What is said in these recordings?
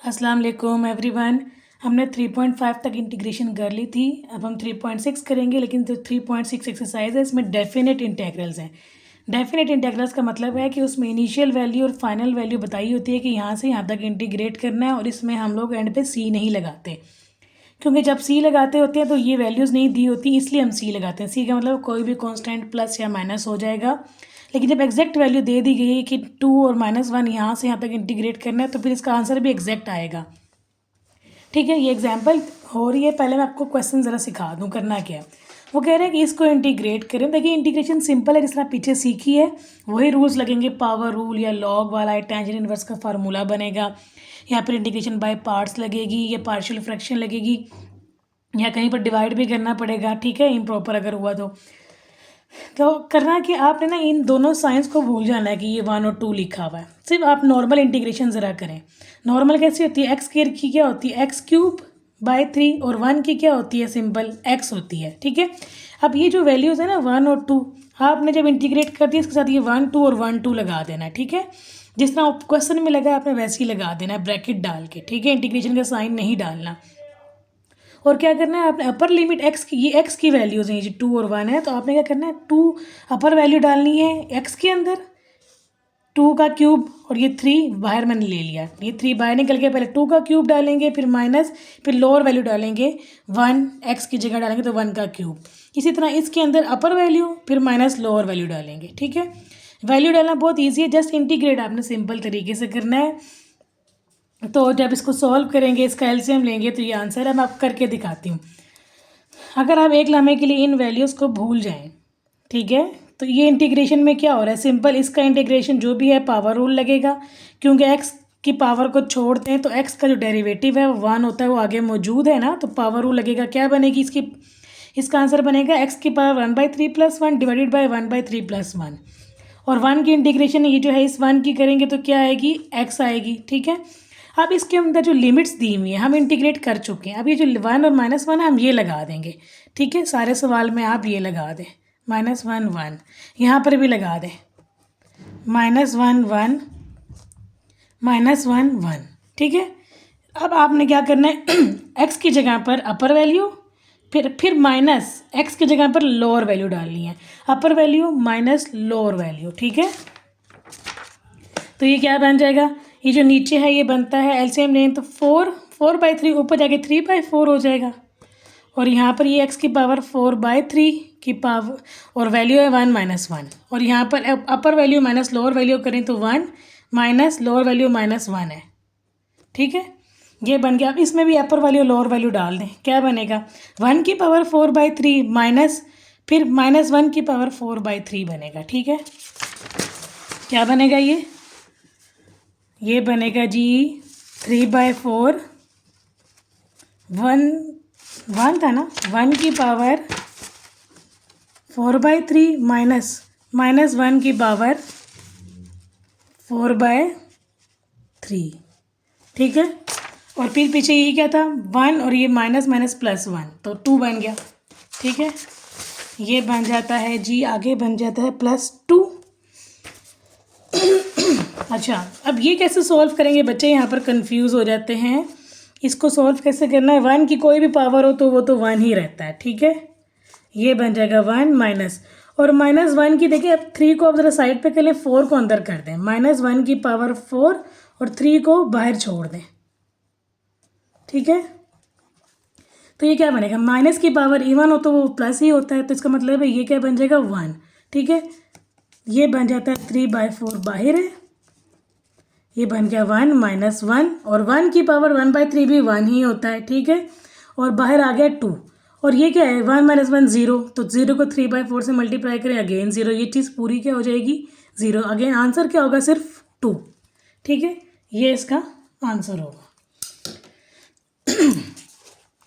अस्सलाम वालेकुम एवरीवन। हमने 3.5 तक इंटीग्रेशन कर ली थी। अब हम 3.6 करेंगे, लेकिन जो 3.6 एक्सरसाइज है इसमें डेफिनेट इंटेग्रल्स हैं। डेफिनेट इंटेग्रल्स का मतलब है कि उसमें इनिशियल वैल्यू और फाइनल वैल्यू बताई होती है कि यहाँ से यहाँ तक इंटीग्रेट करना है, और इसमें हम लोग एंड पे सी नहीं लगाते, क्योंकि जब सी लगाते होते हैं तो ये वैल्यूज़ नहीं दी होती, इसलिए हम सी लगाते हैं। सी का मतलब कोई भी कांस्टेंट प्लस या माइनस हो जाएगा। लेकिन जब एग्जैक्ट वैल्यू दे दी गई है कि 2 और -1 यहाँ से यहाँ तक इंटीग्रेट करना है, तो फिर इसका आंसर भी एग्जैक्ट आएगा। ठीक है, ये एग्जाम्पल हो रही है। पहले मैं आपको क्वेश्चन ज़रा सिखा दूँ करना क्या है। वो कह रहे हैं कि इसको इंटीग्रेट करें। देखिए इंटीग्रेशन सिंपल है, जिस तरह पीछे सीखी है वही रूल्स लगेंगे। पावर रूल या लॉग वाला, टेंजेंट इनवर्स का फार्मूला बनेगा, या फिर इंटीग्रेशन बाय पार्ट्स लगेगी, या पार्शियल फ्रैक्शन लगेगी, या कहीं पर डिवाइड भी करना पड़ेगा। ठीक है, इम्प्रॉपर अगर हुआ तो करना कि आपने ना इन दोनों साइंस को भूल जाना है कि ये 1 और 2 लिखा हुआ है। सिर्फ आप नॉर्मल इंटीग्रेशन ज़रा करें। नॉर्मल कैसी होती है? एक्स स्क्वायर की क्या होती है? x³/3, और 1 की क्या होती है? सिंपल x होती है। ठीक है, अब ये जो वैल्यूज़ है ना 1 और 2, आपने जब इंटीग्रेट कर दिया इसके साथ ये 1 2 और 1 2 लगा देना है। ठीक है, जिस तरह क्वेश्चन में लगा आपने वैसे ही लगा देना है, ब्रैकेट डाल के। ठीक है, इंटीग्रेशन का साइन नहीं डालना। और क्या करना है आपने? अपर लिमिट एक्स की, ये एक्स की वैल्यूज़ हैं, ये 2 और 1 है, तो आपने क्या करना है? 2 अपर वैल्यू डालनी है एक्स के अंदर, 2 का क्यूब, और ये 3 बाहर मैंने ले लिया, ये 3 बाहर निकल के पहले 2 का क्यूब डालेंगे, फिर माइनस, फिर लोअर वैल्यू डालेंगे 1, एक्स की जगह डालेंगे तो 1 का क्यूब। इसी तरह इसके अंदर अपर वैल्यू फिर माइनस लोअर वैल्यू डालेंगे। ठीक है, वैल्यू डालना बहुत ईजी है, जस्ट इंटीग्रेट आपने सिंपल तरीके से करना है। तो जब इसको सॉल्व करेंगे, इसका एलसीएम लेंगे, तो ये आंसर है। मैं आप करके दिखाती हूँ। अगर आप एक लम्हे के लिए इन वैल्यूज़ को भूल जाएं, ठीक है, तो ये इंटीग्रेशन में क्या हो रहा है? सिंपल इसका इंटीग्रेशन जो भी है पावर रूल लगेगा, क्योंकि एक्स की पावर को छोड़ते हैं तो एक्स का जो डेरिवेटिव है वो 1 होता है, वो आगे मौजूद है ना, तो पावर रूल लगेगा। क्या बनेगी इसकी? इसका आंसर बनेगा एक्स की पावर 1/3 + 1 डिवाइडेड बाई 1/3 + 1। और 1 की इंटीग्रेशन ये जो है इस 1 की करेंगे तो क्या आएगी? एक्स आएगी। ठीक है, अब इसके अंदर जो लिमिट्स दी हुई हैं हम इंटीग्रेट कर चुके हैं। अब ये जो 1 और -1 है हम ये लगा देंगे। ठीक है, सारे सवाल में आप ये लगा दें, -1 1, यहाँ पर भी लगा दें -1 1 -1 1। ठीक है, अब आपने क्या करना है? एक्स की जगह पर अपर वैल्यू, फिर माइनस एक्स की जगह पर लोअर वैल्यू डालनी है। अपर वैल्यू माइनस लोअर वैल्यू। ठीक है, तो ये क्या बन जाएगा? ये जो नीचे है ये बनता है एलसीएम लें तो 4/3, ऊपर जाके 3/4 हो जाएगा। और यहाँ पर ये एक्स की पावर 4/3 की पावर, और वैल्यू है 1 - 1, और यहाँ पर अपर वैल्यू माइनस लोअर वैल्यू करें तो 1 माइनस लोअर वैल्यू -1 है। ठीक है, ये बन गया। अब इसमें भी अपर वैल्यू लोअर वैल्यू डाल दें, क्या बनेगा? 1 की पावर 4/3 माइनस, फिर -1 की पावर 4/3 बनेगा। ठीक है, क्या बनेगा? ये बनेगा जी 3/4, 1 था ना, 1 की पावर 4/3 माइनस 1 की पावर 4/3। ठीक है, और फिर पीछे ये क्या था? 1, और ये माइनस माइनस +1, तो 2 बन गया। ठीक है, ये बन जाता है जी, आगे बन जाता है +2। अच्छा, अब ये कैसे सॉल्व करेंगे? बच्चे यहाँ पर कंफ्यूज हो जाते हैं। इसको सॉल्व कैसे करना है? 1 की कोई भी पावर हो तो वो तो 1 ही रहता है। ठीक है, ये बन जाएगा 1 माइनस, और -1 की देखिए, अब 3 को अब ज़रा साइड पे कर लें, 4 को अंदर कर दें, -1 की पावर 4 और 3 को बाहर छोड़ दें। ठीक है, तो ये क्या बनेगा? माइनस की पावर इवन हो तो वो प्लस ही होता है, तो इसका मतलब है ये क्या बन जाएगा? 1। ठीक है, ये बन जाता है 3/4 बाहर है, ये बन गया 1 - 1, और 1 की पावर 1/3 भी 1 ही होता है। ठीक है, और बाहर आ गया 2, और ये क्या है? 1 - 1 0, तो 0 को 3/4 से मल्टीप्लाई करें, अगेन 0, ये चीज़ पूरी क्या हो जाएगी? 0। अगेन आंसर क्या होगा? सिर्फ 2। ठीक है, ये इसका आंसर होगा।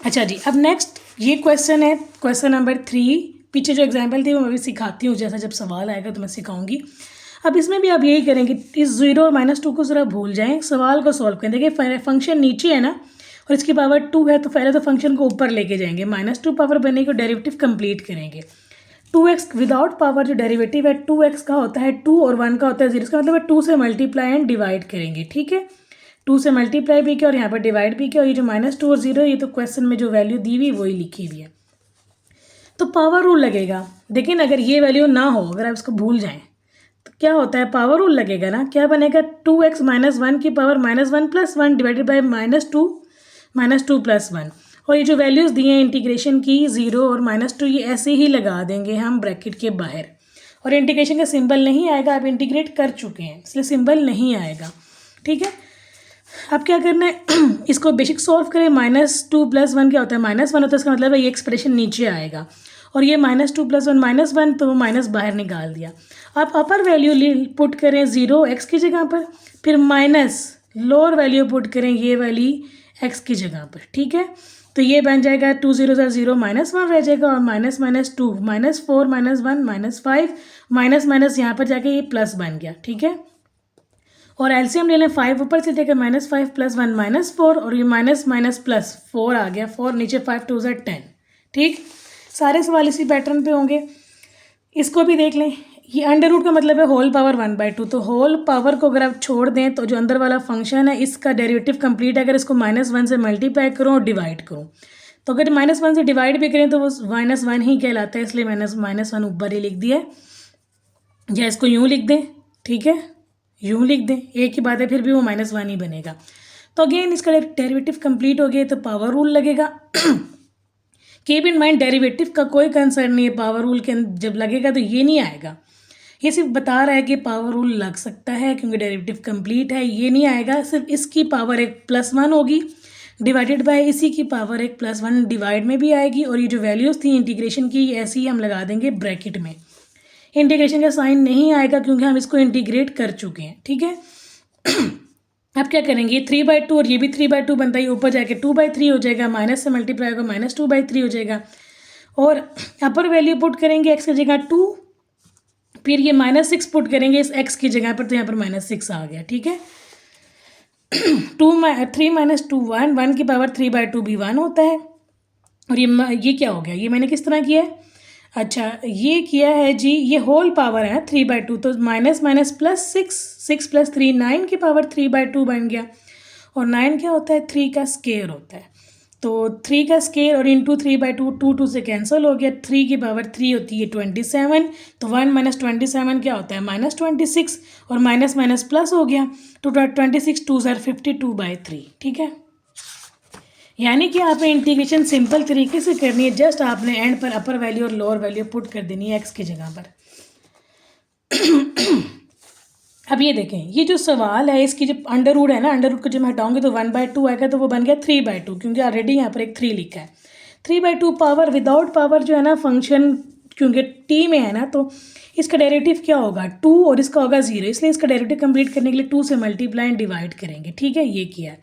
अच्छा जी, अब नेक्स्ट ये क्वेश्चन है, क्वेश्चन नंबर 3। पीछे जो एग्जाम्पल थी वो मैं भी सिखाती हूँ, जैसा जब सवाल आएगा तो मैं सिखाऊंगी। अब इसमें भी आप यही करेंगे, इस 0 और -2 को ज़रा भूल जाएं, सवाल को सॉल्व करें। देखिए फंक्शन नीचे है ना, और इसकी पावर 2 है, तो पहले तो फंक्शन को ऊपर लेके जाएंगे, -2 पावर बनने को डेरिवेटिव कंप्लीट करेंगे। 2x विदाउट पावर जो डेरिवेटिव है 2x का होता है 2 और 1 का होता है 0, इसका मतलब है 2 से मल्टीप्लाई एंड डिवाइड करेंगे। ठीक है, 2 से मल्टीप्लाई भी किया और यहाँ पर डिवाइड भी किया, और ये जो -2 और 0 ये तो क्वेश्चन में जो वैल्यू दी हुई वही लिखी हुई है। तो पावर रूल लगेगा। लेकिन अगर ये वैल्यू ना हो, अगर आप इसको भूल जाएं तो क्या होता है, पावर रूल लगेगा ना। क्या बनेगा, 2x - 1 की पावर -1 + 1 डिवाइडेड बाई -2 + 1। और ये जो वैल्यूज़ दी हैं इंटीग्रेशन की 0 और -2, ये ऐसे ही लगा देंगे हम ब्रैकेट के बाहर, और इंटीग्रेशन का सिंबल नहीं आएगा। आप इंटीग्रेट कर चुके हैं इसलिए सिंबल नहीं आएगा। ठीक है, अब क्या करना है इसको बेसिक सॉल्व करें। -2 + 1 क्या होता है, -1 होता है, इसका मतलब है ये एक्सप्रेशन नीचे आएगा। और ये -2 + 1 -1, तो वो माइनस बाहर निकाल दिया। आप अपर वैल्यू पुट करें 0 x की जगह पर, फिर माइनस लोअर वैल्यू पुट करें ये वाली x की जगह पर। ठीक है, तो ये बन जाएगा 2 0 0 -1 रह जाएगा, और माइनस -2 -4 -1 -5 माइनस यहाँ पर जाके ये प्लस बन गया। ठीक है, और एलसीएम ले लें, 5 ऊपर चल जाएगा, -5 + 1 -4, और ये माइनस माइनस प्लस 4 आ गया, 4 नीचे 5 2 10। ठीक, सारे सवाल इसी पैटर्न पे होंगे। इसको भी देख लें, ये अंडर रूट का मतलब है होल पावर 1/2। तो होल पावर को अगर आप छोड़ दें तो जो अंदर वाला फंक्शन है इसका डेरिवेटिव कंप्लीट है अगर इसको -1 से मल्टीप्लाई करूँ और डिवाइड करूँ। तो अगर -1 से डिवाइड भी करें तो वो -1 ही कहलाता है, इसलिए मैंने -1 ऊपर ही लिख दिया है, या इसको यूँ लिख दें। ठीक है, यूँ लिख दें, एक ही बात है, फिर भी वो -1 ही बनेगा। तो अगेन इसका डेरिवेटिव कंप्लीट हो गया तो पावर रूल लगेगा। कीप इन माइंड डेरिवेटिव का कोई कंसर्न नहीं है, पावर रूल के जब लगेगा तो ये नहीं आएगा। ये सिर्फ बता रहा है कि पावर रूल लग सकता है क्योंकि डेरिवेटिव कंप्लीट है, ये नहीं आएगा। सिर्फ इसकी पावर एक +1 होगी डिवाइडेड बाय इसी की पावर एक +1 डिवाइड में भी आएगी, और ये जो वैल्यूज़ थी इंटीग्रेशन की ऐसी ही हम लगा देंगे ब्रैकेट में। इंटीग्रेशन का साइन नहीं आएगा क्योंकि हम इसको इंटीग्रेट कर चुके हैं। ठीक है, अब क्या करेंगे, 3/2 और ये भी 3/2 बनता है, ऊपर जाके 2/3 हो जाएगा, माइनस से मल्टीप्लाई होगा, -2/3 हो जाएगा। और अपर वैल्यू पुट करेंगे x की जगह 2, फिर ये -6 पुट करेंगे इस x की जगह पर, तो यहाँ पर -6 आ गया। ठीक है, 3 - 2 1 की पावर 3/2 भी 1 होता है। और ये क्या हो गया, ये मैंने किस तरह किया है, अच्छा ये किया है जी, ये होल पावर है 3/2, तो माइनस माइनस +6 + 3 9 की पावर 3/2 बन गया। और 9 क्या होता है, 3 का स्केयर होता है, तो 3 का स्केयर और इंटू 3/2, 2 से कैंसिल हो गया। 3 की पावर 3 होती है 27, तो 1 - 27 क्या होता है, -26, और माइनस माइनस प्लस हो गया, तो 26 2 52/3। ठीक है, यानी कि आपने इंटीग्रेशन सिंपल तरीके से करनी है, जस्ट आपने एंड पर अपर वैल्यू और लोअर वैल्यू पुट कर देनी है एक्स की जगह पर। अब ये देखें, ये जो सवाल है इसकी जो अंडर रूट है ना, अंडर रूट को जब हम हटाऊंगे तो 1/2 आएगा, तो वो बन गया 3/2 क्योंकि ऑलरेडी यहाँ पर एक 3 लिखा है। 3/2 पावर विदाउट पावर जो है ना फंक्शन, क्योंकि टी में है ना, तो इसका डेरिवेटिव क्या होगा 2 और इसका होगा 0, इसलिए इसका डेरिवेटिव कंप्लीट करने के लिए 2 से मल्टीप्लाई एंड डिवाइड करेंगे। ठीक है, ये किया है,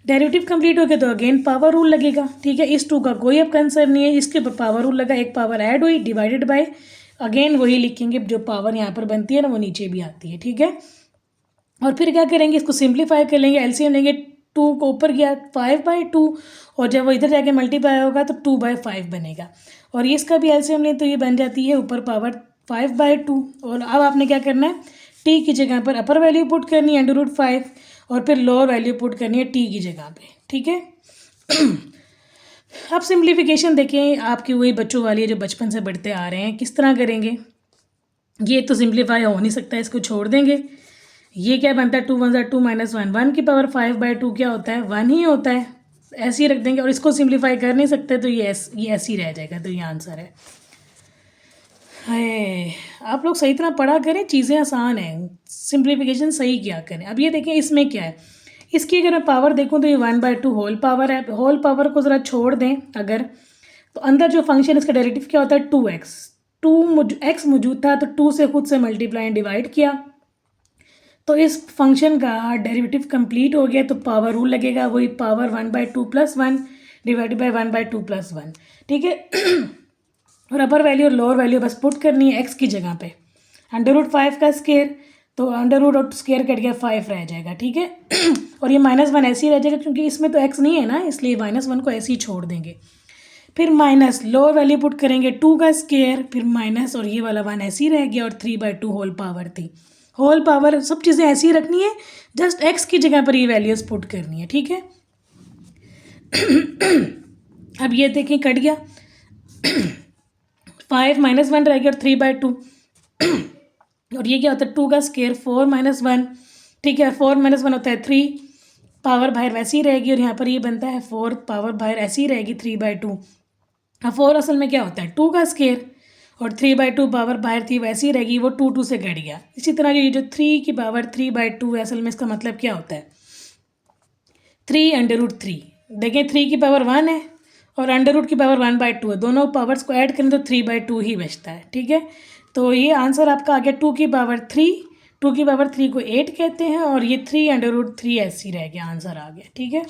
डेरिवेटिव कंप्लीट हो गया तो अगेन पावर रूल लगेगा। ठीक है, इस 2 का कोई अब कंसर्न नहीं है, इसके ऊपर पावर रूल लगा, एक पावर ऐड हुई डिवाइडेड बाय, अगेन वही लिखेंगे, जो पावर यहाँ पर बनती है ना वो नीचे भी आती है। ठीक है, और फिर क्या करेंगे, इसको सिंप्लीफाई कर लेंगे, एलसीएम लेंगे, 2 को ऊपर गया 5/2, और जब वो इधर जाके मल्टीप्लाई होगा तो 2/5 बनेगा, और ये इसका भी एलसीएम लें तो ये बन जाती है ऊपर पावर 5/2। और अब आपने क्या करना है, टी की जगह पर अपर वैल्यू पुट करनी है √5, और फिर लोअर वैल्यू पुट करनी है टी की जगह पे। ठीक है, अब सिंप्लीफिकेशन देखें आपकी वही बच्चों वाली है जो बचपन से बढ़ते आ रहे हैं, किस तरह करेंगे। ये तो सिंप्लीफाई हो नहीं सकता, इसको छोड़ देंगे। ये क्या बनता है, 2 1 2 -1, 1 की पावर 5/2 क्या होता है, 1 ही होता है, ऐसे ही रख देंगे। और इसको सिंप्लीफाई कर नहीं सकते तो ये ऐसे ही रह जाएगा, तो ये आंसर है। है, आप लोग सही तरह पढ़ा करें, चीज़ें आसान हैं, सिंप्लीफिकेशन सही किया करें। अब ये देखें इसमें क्या है, इसकी अगर मैं पावर देखूं तो ये 1/2 होल पावर है। होल पावर को ज़रा छोड़ दें अगर, तो अंदर जो फंक्शन इसका डेरिवेटिव क्या होता है 2x, x मौजूद था तो 2 से खुद से मल्टीप्लाई एंड डिवाइड किया, तो इस फंक्शन का डेरिवेटिव कंप्लीट हो गया, तो पावर रूल लगेगा, वही पावर 1/2 + 1 डिवाइडेड बाय 1/2 + 1। ठीक है, और अपर वैल्यू और लोअर वैल्यू बस पुट करनी है x की जगह पे। √5 का स्केयर, तो अंडर रूट स्केयर कट गया 5 रह जाएगा। ठीक है, और ये -1 ऐसे ही रह जाएगा क्योंकि इसमें तो x नहीं है ना, इसलिए -1 को ऐसे ही छोड़ देंगे। फिर माइनस लोअर वैल्यू पुट करेंगे 2 का स्केयर, फिर माइनस, और ये वाला 1 ऐसे ही रह गया, और 3/2 होल पावर थी। होल पावर सब चीज़ें ऐसी ही रखनी है, जस्ट एक्स की जगह पर ये वैल्यूज़ पुट करनी है, ठीक है। अब ये देखें कट गया, 5 माइनस 1 रह गया और 3/2 और ये क्या होता है 2 का स्केयर 4 माइनस 1, ठीक है। 4 माइनस 1 होता है 3, पावर बाहर वैसे ही रहेगी और यहाँ पर ये बनता है 4, पावर बाहर ऐसी ही रहेगी 3/2। अब 4 असल में क्या होता है 2 का स्केयर और 3/2 पावर बाहर थी वैसी ही रहेगी, वो 2 से कट गया। इसी तरह ये जो 3 की पावर 3/2 है, असल में इसका मतलब क्या होता है 3√3। देखें 3 की पावर 1 है और अंडर रूट की पावर 1/2 है, दोनों पावर्स को ऐड करें तो 3/2 ही बचता है, ठीक है। तो ये आंसर आपका आ गया 2 की पावर 3, 2 की पावर 3 को 8 कहते हैं और ये 3√3 ऐसे ही रह गया, आंसर आ गया, ठीक है।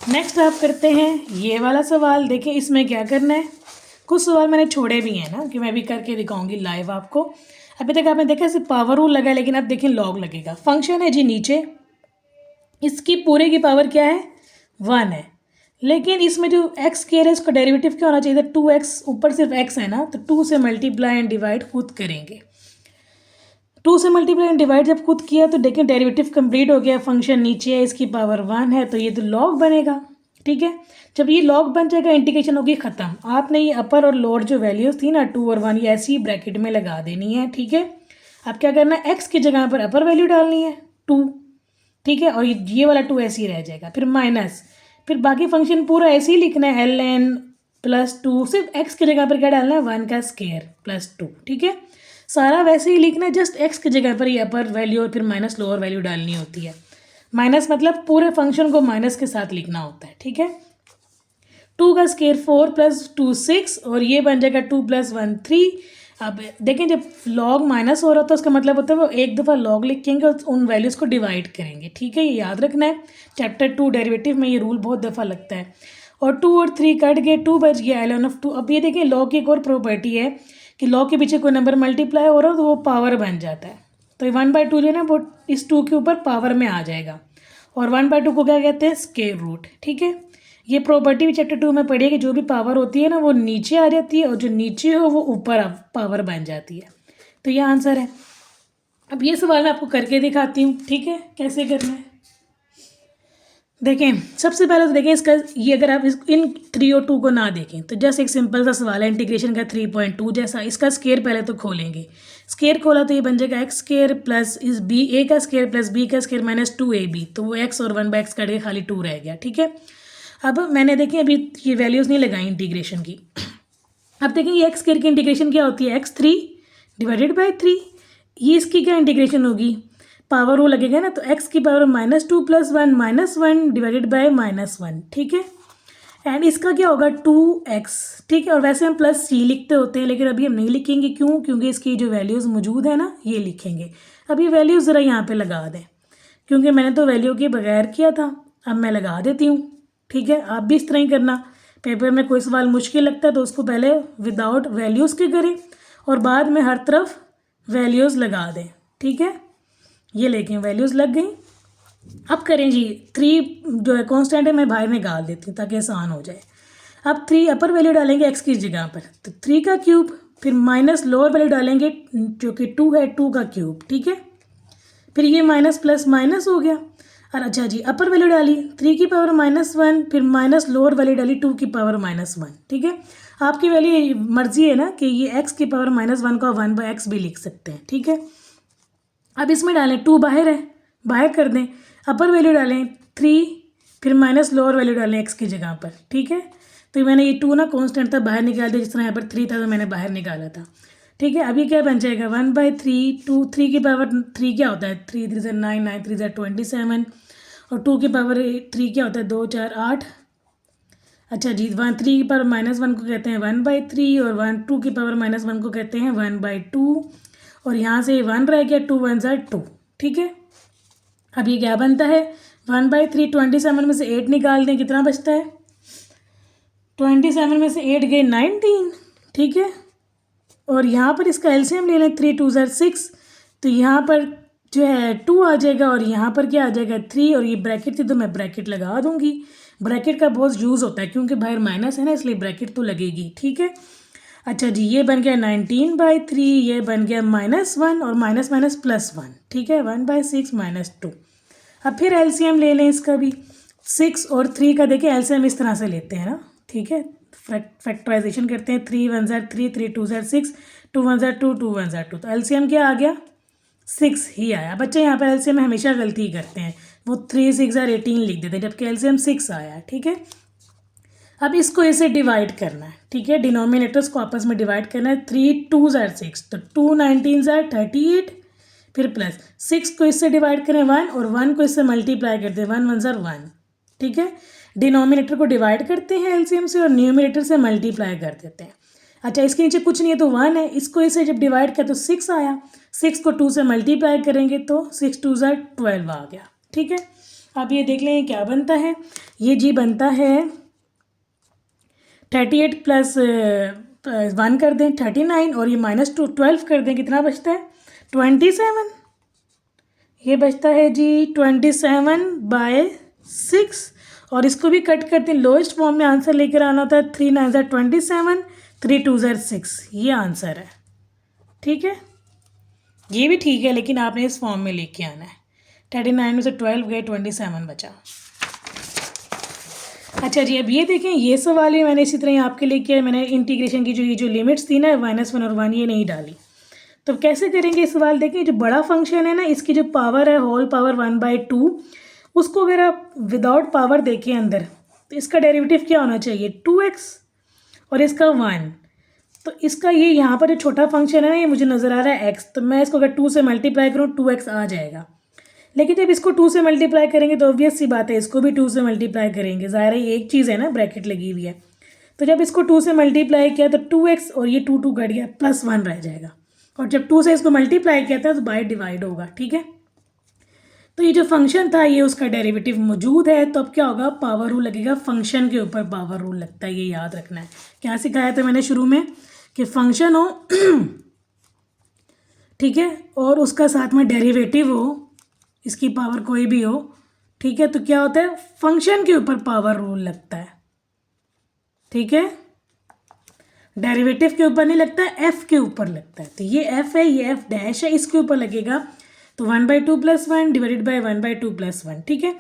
नेक्स्ट आप करते हैं ये वाला सवाल। देखें इसमें क्या करना है, कुछ सवाल मैंने छोड़े भी हैं ना कि मैं भी करके दिखाऊंगी लाइव आपको। अभी तक आपने देखा इसे पावर रूल लगा है, लेकिन अब देखें लॉग लगेगा। फंक्शन है जी नीचे, इसकी पूरे की पावर क्या है 1 है, लेकिन इसमें जो एक्स केयर है उसका डेरिवेटिव क्या होना चाहिए था 2x, ऊपर सिर्फ x है ना, तो 2 से मल्टीप्लाई एंड डिवाइड खुद करेंगे। 2 से मल्टीप्लाई एंड डिवाइड जब खुद किया तो देखें डेरिवेटिव कंप्लीट हो गया, फंक्शन नीचे है, इसकी पावर 1 है, तो ये तो लॉग बनेगा, ठीक है। जब ये लॉग बन जाएगा इंटीग्रेशन होगी ख़त्म। आपने ये अपर और लोअर जो वैल्यूज़ थी ना 2 और 1 ये ऐसी ही ब्रैकेट में लगा देनी है, ठीक है। अब क्या करना है एक्स की जगह पर अपर वैल्यू डालनी है 2, ठीक है, और ये वाला 2 ऐसे ही रह जाएगा, फिर माइनस, फिर बाकी फंक्शन पूरा ऐसे ही लिखना है ln+2, सिर्फ एक्स की जगह पर क्या डालना है 1 का स्केयर +2, ठीक है। सारा वैसे ही लिखना है, जस्ट एक्स की जगह पर ये अपर वैल्यू और फिर माइनस लोअर वैल्यू डालनी होती है। माइनस मतलब पूरे फंक्शन को माइनस के साथ लिखना होता है, ठीक है। 2 का स्केयर 4 + 2 6 और ये बन जाएगा 2 + 1 3। अब देखें जब लॉग माइनस हो रहा था उसका मतलब होता है वो एक दफ़ा लॉग लिखेंगे और उन वैल्यूज़ को डिवाइड करेंगे, ठीक है। ये याद रखना है, चैप्टर 2 डेरिवेटिव में ये रूल बहुत दफ़ा लगता है। और 2 और 3 कट गए, 2 बच गया ln(2). अब ये देखें लॉग की एक और प्रॉपर्टी है कि लॉग के पीछे कोई नंबर मल्टीप्लाई हो रहा हो तो वो पावर बन जाता है, तो 1/2 जो है ना वो इस 2 के ऊपर पावर में आ जाएगा और 1/2 को क्या कहते हैं स्क्वायर रूट, ठीक है। ये प्रॉपर्टी भी चैप्टर 2 में पढ़ी है कि जो भी पावर होती है ना वो नीचे आ जाती है और जो नीचे हो वो ऊपर पावर बन जाती है, तो ये आंसर है। अब ये सवाल मैं आपको करके दिखाती हूँ, ठीक है, कैसे करना है। देखें सबसे पहले तो देखें इसका ये अगर आप इन 3 और 2 को ना देखें तो जस्ट एक सिंपल सा सवाल है इंटीग्रेशन का 3.2 जैसा। इसका स्केयर पहले तो खोलेंगे, स्केयर खोला तो ये बन जाएगा एक्स स्केयर प्लस इस बी ए का स्केयर प्लस बी का स्केयर -2ab, तो वो एक्स और 1/x कट के खाली 2 रह गया, ठीक है। अब मैंने देखें अभी ये वैल्यूज़ नहीं लगाई इंटीग्रेशन की। अब देखें ये एक्स स्केयर की इंटीग्रेशन क्या होती है x3 / 3, ये इसकी क्या इंटीग्रेशन होगी पावर रूल लगेगा ना, तो x की पावर -2 + 1 -1 / -1, ठीक है। एंड इसका क्या होगा 2x, ठीक है। और वैसे हम +c लिखते होते हैं लेकिन अभी हम नहीं लिखेंगे, क्यों, क्योंकि इसकी जो वैल्यूज़ मौजूद है ना ये लिखेंगे। अब ये वैल्यूज़ ज़रा यहाँ पे लगा दें, क्योंकि मैंने तो वैल्यू के बगैर किया था, अब मैं लगा देती हूँ, ठीक है। आप भी इस तरह ही करना, पेपर में कोई सवाल मुश्किल लगता है तो उसको पहले विदाउट वैल्यूज़ के करें और बाद में हर तरफ वैल्यूज़ लगा दें, ठीक है। ये लेकिन वैल्यूज़ लग गई। अब करें जी 3 जो है कांस्टेंट है मैं बाहर निकाल देती हूँ ताकि आसान हो जाए। अब 3 अपर वैल्यू डालेंगे एक्स की जगह पर, तो 3 का क्यूब, फिर माइनस लोअर वैल्यू डालेंगे जो कि 2 है 2 का क्यूब, ठीक है। फिर ये माइनस प्लस माइनस हो गया। और अच्छा जी अपर वैल्यू डाली 3 की पावर -1, फिर माइनस लोअर वैल्यू डाली 2 की पावर -1, ठीक है। आपकी वैल्यू मर्जी है ना कि ये x की पावर -1 को 1/x भी लिख सकते हैं, ठीक है। अब इसमें डालें 2 बाहर है, बाहर कर दें, अपर वैल्यू डालें 3, फिर माइनस लोअर वैल्यू डालें x की जगह पर, ठीक है। तो मैंने ये 2 ना कांस्टेंट था बाहर निकाल दिया, जिस तरह यहाँ पर 3 था तो मैंने बाहर निकाला था, ठीक है। अभी क्या बन जाएगा 1/3, 2 3 की पावर 3 क्या होता है 3 3 9 9 3 27 और 2 की पावर 3 क्या होता है 2 4 8। अच्छा जी 3 की पावर -1 को कहते हैं 1/3 और 2 की पावर -1 को कहते हैं 1/2 और यहाँ से 1 रह गया 2 1 2, ठीक है। अब ये क्या बनता है 1/3, 27 में से 8 निकाल दें, कितना बचता है 27 में से 8 गए 19, ठीक है। और यहाँ पर इसका एलसीएम ले लें 3 2 6, तो यहाँ पर जो है 2 आ जाएगा और यहाँ पर क्या आ जाएगा 3, और ये ब्रैकेट थी तो मैं ब्रैकेट लगा दूंगी। ब्रैकेट का बहुत यूज़ होता है क्योंकि बाहर माइनस है ना, इसलिए ब्रैकेट तो लगेगी, ठीक है। अच्छा जी, ये बन गया 19/3, ये बन गया -1 और माइनस माइनस +1, ठीक है, 1/6 -2। अब फिर एलसीएम ले लें इसका भी। 6 और 3 का देखिए एलसीएम इस तरह से लेते हैं ना, ठीक है, फैक्टराइजेशन करते हैं। 3 1 ज़ार 3, 3 2 ज़ार 6, 2 1 ज़ार 2, 2 1 ज़ार 2, तो एलसीएम क्या आ गया? 6 ही आया। बच्चे यहाँ पर एलसीएम में हमेशा गलती करते हैं, वो 3 6 ज़ार 18 लिख देते हैं, जबकि एलसीएम 6 आया, ठीक है। अब इसको ऐसे डिवाइड करना है, ठीक है, डिनोमिनेटर्स को आपस में डिवाइड करना है। 3 2 ज़ार 6, तो 2 19 ज़ार 38, फिर प्लस 6 को इससे डिवाइड करें 1 और 1 को इससे मल्टीप्लाई करते हैं, 1 1 ज़ार 1, ठीक है। डिनोमिनेटर को डिवाइड करते हैं एलसीएम से और न्यूमिनेटर से मल्टीप्लाई कर देते हैं। अच्छा, इसके नीचे कुछ नहीं है तो 1 है, इसको इसे जब डिवाइड किया तो 6 आया। 6 को 2 से मल्टीप्लाई करेंगे तो 6 2 ज़ार 12 आ गया, ठीक है। अब ये देख लें क्या बनता है। ये जी बनता है 38 प्लस 1 कर दें 39 और ये -2 12 कर दें, कितना बचता है? 27। ये बचता है जी 27/6 और इसको भी कट करते हैं। लोएस्ट फॉर्म में आंसर लेकर आना होता है। 3 9 ज़ार 27, 3 2 ज़ार 6, ये आंसर है, ठीक है। ये भी ठीक है, लेकिन आपने इस फॉर्म में लेके आना है। 39 में से 12 गए, 27 बचा। अच्छा जी, अब ये देखें, ये सवाल भी मैंने इसी तरह आपके लिए किया। मैंने इंटीग्रेशन की ये जो लिमिट्स थी ना, -1 और 1, ये नहीं डाली। तो कैसे करेंगे इस सवाल? देखें, जो बड़ा फंक्शन है ना, इसकी जो पावर है होल पावर 1/2, उसको अगर आप विदाउट पावर देखें अंदर, तो इसका डेरिवेटिव क्या होना चाहिए? 2x और इसका 1। तो इसका ये यहाँ पर जो छोटा फंक्शन है ना, ये मुझे नज़र आ रहा है x, तो मैं इसको अगर 2 से मल्टीप्लाई करूँ 2x आ जाएगा। लेकिन जब इसको 2 से मल्टीप्लाई करेंगे तो ऑब्वियस सी बात है, इसको भी 2 से मल्टीप्लाई करेंगे, ज़ाहिर है एक चीज़ है ना, ब्रैकेट लगी हुई है। तो जब इसको 2 से मल्टीप्लाई किया तो 2x और ये 2 2 घट गया, +1 रह जाएगा। और जब 2 से इसको मल्टीप्लाई किया था तो बाय डिवाइड होगा, ठीक है। तो ये जो फंक्शन था, ये उसका डेरिवेटिव मौजूद है, तो अब क्या होगा? पावर रूल लगेगा, फंक्शन के ऊपर पावर रूल लगता है, ये याद रखना है। क्या सिखाया था मैंने शुरू में कि फंक्शन हो ठीक है, और उसका साथ में डेरिवेटिव हो, इसकी पावर कोई भी हो, ठीक है, तो क्या होता है? फंक्शन के ऊपर पावर रूल लगता है, ठीक है। डेरिवेटिव के ऊपर नहीं लगता, एफ के ऊपर लगता है। तो ये एफ है, ये एफ डैश है, इसके ऊपर लगेगा। तो 1/2 + 1 डिवाइडेड बाय 1/2 + 1, ठीक है।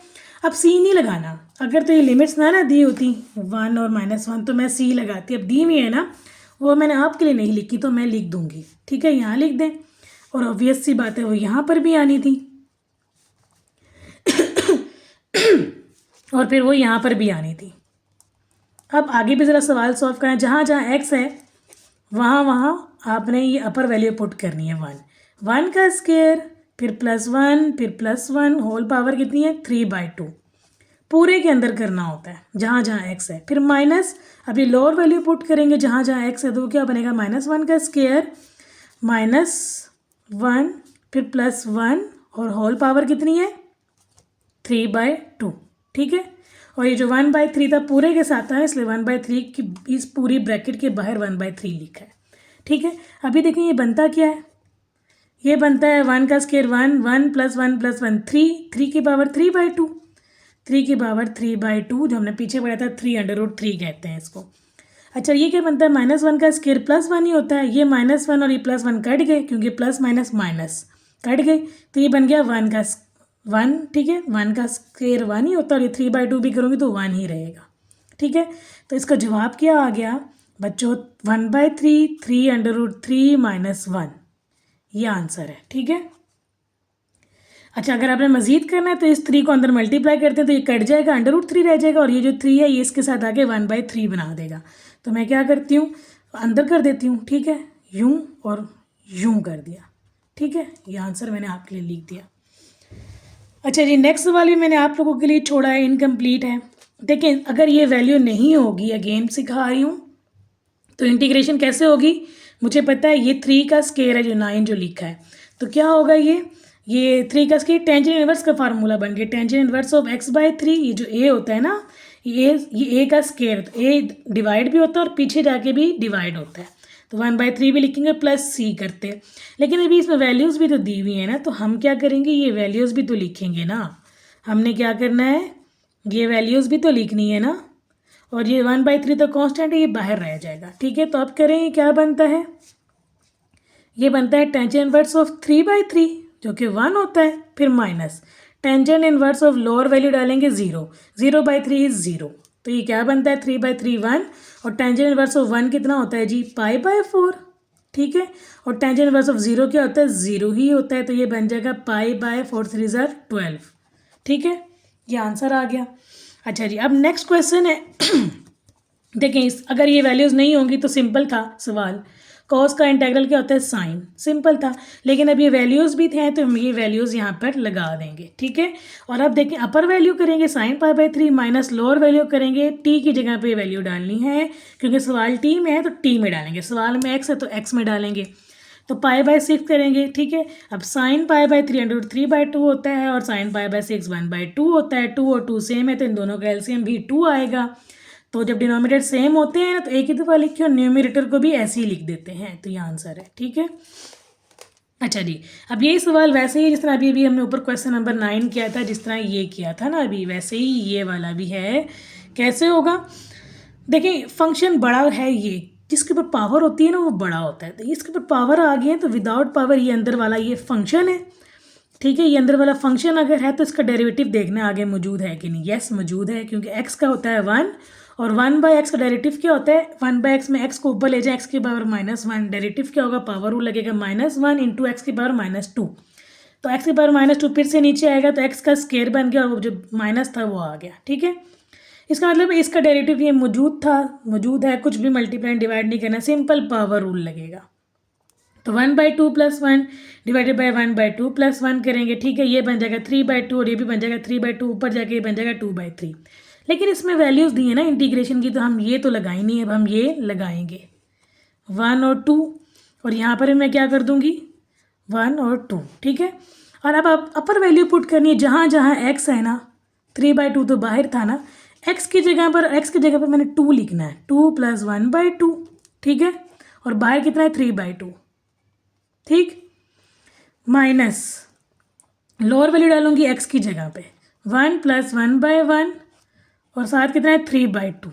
अब सी नहीं लगाना। अगर तो ये लिमिट्स ना दी होती 1 और -1 तो मैं सी लगाती। अब दी हुई है ना, वो मैंने आपके लिए नहीं लिखी, तो मैं लिख दूंगी, ठीक है, यहाँ लिख दें। और ऑब्वियस सी बात है, वो यहाँ पर भी आनी थी और फिर वो यहाँ पर भी आनी थी। अब आगे भी ज़रा सवाल सॉल्व करना है। जहाँ जहाँ x है वहाँ वहाँ आपने ये अपर वैल्यू पुट करनी है। 1 का स्क्वायर, फिर +1, फिर +1, होल पावर कितनी है? 3/2, पूरे के अंदर करना होता है जहाँ जहाँ x है। फिर माइनस, अभी लोअर वैल्यू पुट करेंगे जहाँ जहाँ x है, तो क्या बनेगा? -1 का स्क्वायर, -1, फिर +1 और होल पावर कितनी है? 3/2, ठीक है। और ये जो 1/3 था पूरे के साथ था, इसलिए 1/3 की इस पूरी ब्रैकेट के बाहर 1/3 लिखा है, ठीक है। अभी देखें ये बनता क्या है? ये बनता है 1 का स्क्वायर 1, 1 + 1 + 1 3, 3 की पावर 3/2, 3 की पावर 3/2, जो हमने पीछे पढ़ा था 3√3 कहते हैं इसको। अच्छा, ये क्या बनता है? -1 का स्क्वायर +1 ही होता है। ये -1 और ये +1 कट गए, क्योंकि प्लस माइनस माइनस कट गए, तो ये बन गया 1 का 1, ठीक है। 1 का स्क्वायर 1 ही होता है, और ये 3/2 भी करूँगी तो 1 ही रहेगा, ठीक है। तो इसका जवाब क्या आ गया बच्चों? 1/3, 3√3 - 1, ये आंसर है, ठीक है। अच्छा, अगर आपने मजीद करना है तो इस 3 को अंदर मल्टीप्लाई करते हैं तो ये कट जाएगा, √3 रह जाएगा, और ये जो 3 है ये इसके साथ आके 1/3 बना देगा। तो मैं क्या करती हूँ? अंदर कर देती हूँ, ठीक है, यूँ और यूँ कर दिया, ठीक है। ये आंसर मैंने आपके लिए लिख दिया। अच्छा जी, नेक्स्ट सवाल भी मैंने आप लोगों के लिए छोड़ा है, इनकम्प्लीट है। देखें, अगर ये वैल्यू नहीं होगी, अगेन सिखा रही हूँ, तो इंटीग्रेशन कैसे होगी? मुझे पता है ये 3 का स्क्वायर है, जो 9 जो लिखा है, तो क्या होगा? ये 3 का स्क्वायर टेंजेंट इनवर्स का फार्मूला बन गया, टेंजेंट इनवर्स ऑफ x/3। ये जो a होता है ना, ये a का स्क्वायर, तो a डिवाइड भी होता है और पीछे जाके भी डिवाइड होता है, तो 1/3 भी लिखेंगे, प्लस c करते हैं। लेकिन अभी इसमें वैल्यूज़ भी तो दी हुई है ना, तो हम क्या करेंगे? ये वैल्यूज़ भी तो लिखेंगे ना। हमने क्या करना है? ये वैल्यूज़ भी तो लिखनी है ना। और ये 1/3 तो कांस्टेंट है, ये बाहर रह जाएगा। ठीक है, तो अब करें ये क्या बनता है, ये बनता है टेंजेंट इनवर्स ऑफ 3/3 जो कि 1 होता है, फिर minus tangent inverse of lower value डालेंगे 0, 0/3 इज 0, तो ये क्या बनता है 3/3 1, और टेंजेंट इनवर्स ऑफ 1 कितना होता है जी π/4। ठीक है, और टेंजेंट इनवर्स ऑफ 0 क्या होता है, 0 ही होता है, तो ये बन जाएगा π/4 3 = 12। ठीक है, ये आंसर आ गया। अच्छा जी, अब नेक्स्ट क्वेश्चन है देखें, अगर ये वैल्यूज़ नहीं होंगी तो सिंपल था सवाल, कॉस का इंटीग्रल क्या होता है साइन, सिंपल था, लेकिन अब ये वैल्यूज़ भी थे तो हम ये वैल्यूज़ यहाँ पर लगा देंगे। ठीक है, और अब देखें अपर वैल्यू करेंगे sin π/3 माइनस लोअर वैल्यू करेंगे t की जगह पे वैल्यू डालनी है, क्योंकि सवाल t में है तो t में डालेंगे, सवाल में x है तो x में डालेंगे, तो π/6 करेंगे। ठीक है, अब sin π/3 √3/2 होता है और sin π/6 1/2 होता है, 2 और 2 सेम है तो इन दोनों का एलसीएम भी 2 आएगा। तो जब डिनोमिनेटर सेम होते हैं ना तो एक ही दफ़ा लिखे और न्यूमरेटर को भी ऐसे ही लिख देते हैं, तो ये आंसर है। ठीक है, अच्छा जी, अब यही सवाल वैसे ही जिस तरह अभी हमने ऊपर क्वेश्चन नंबर 9 किया था, जिस तरह ये किया था ना अभी, वैसे ही ये वाला भी है। कैसे होगा, देखिए फंक्शन बड़ा है, ये जिसके ऊपर पावर होती है ना वो बड़ा होता है, तो इसके ऊपर पावर आ गई है तो विदाउट पावर ये अंदर वाला ये फंक्शन है। ठीक है, ये अंदर वाला फंक्शन अगर है तो इसका डेरिवेटिव देखना आगे मौजूद है कि नहीं। यस मौजूद है, क्योंकि x का होता है 1 और 1/x का डेरिवेटिव क्या होता है, 1/x में x को ऊपर ले जाए, x की पावर -1, डेरिवेटिव क्या होगा, पावर रूल लगेगा -1 इंटू एक्स की पावर -2, तो x की पावर -2 फिर से नीचे आएगा तो x का स्केयर बन गया और वो जो माइनस था वो आ गया। ठीक है, इसका मतलब इसका डेरिवेटिव ये मौजूद है, कुछ भी मल्टीप्लाई डिवाइड नहीं करना, सिंपल पावर रूल लगेगा। तो 1/2 + 1 डिवाइडेड बाई 1/2 + 1 करेंगे। ठीक है, ये बन जाएगा 3/2 और ये भी बन जाएगा 3/2, ऊपर जाके ये बन जाएगा 2/3। लेकिन इसमें वैल्यूज़ दी है ना इंटीग्रेशन की, तो हम ये तो लगाई नहीं है, अब हम ये लगाएंगे 1 और 2, और यहाँ पर मैं क्या कर दूँगी 1 और 2। ठीक है, और अब आप अपर वैल्यू पुट करनी है, जहाँ जहाँ x है ना, 3/2 तो बाहर था ना, x की जगह पर मैंने 2 लिखना है, 2 + 1/2। ठीक है, और बाहर कितना है 3/2। ठीक, माइनस लोअर वैल्यू डालूंगी x की जगह पे, 1 + 1/1 और साथ कितना है 3/2।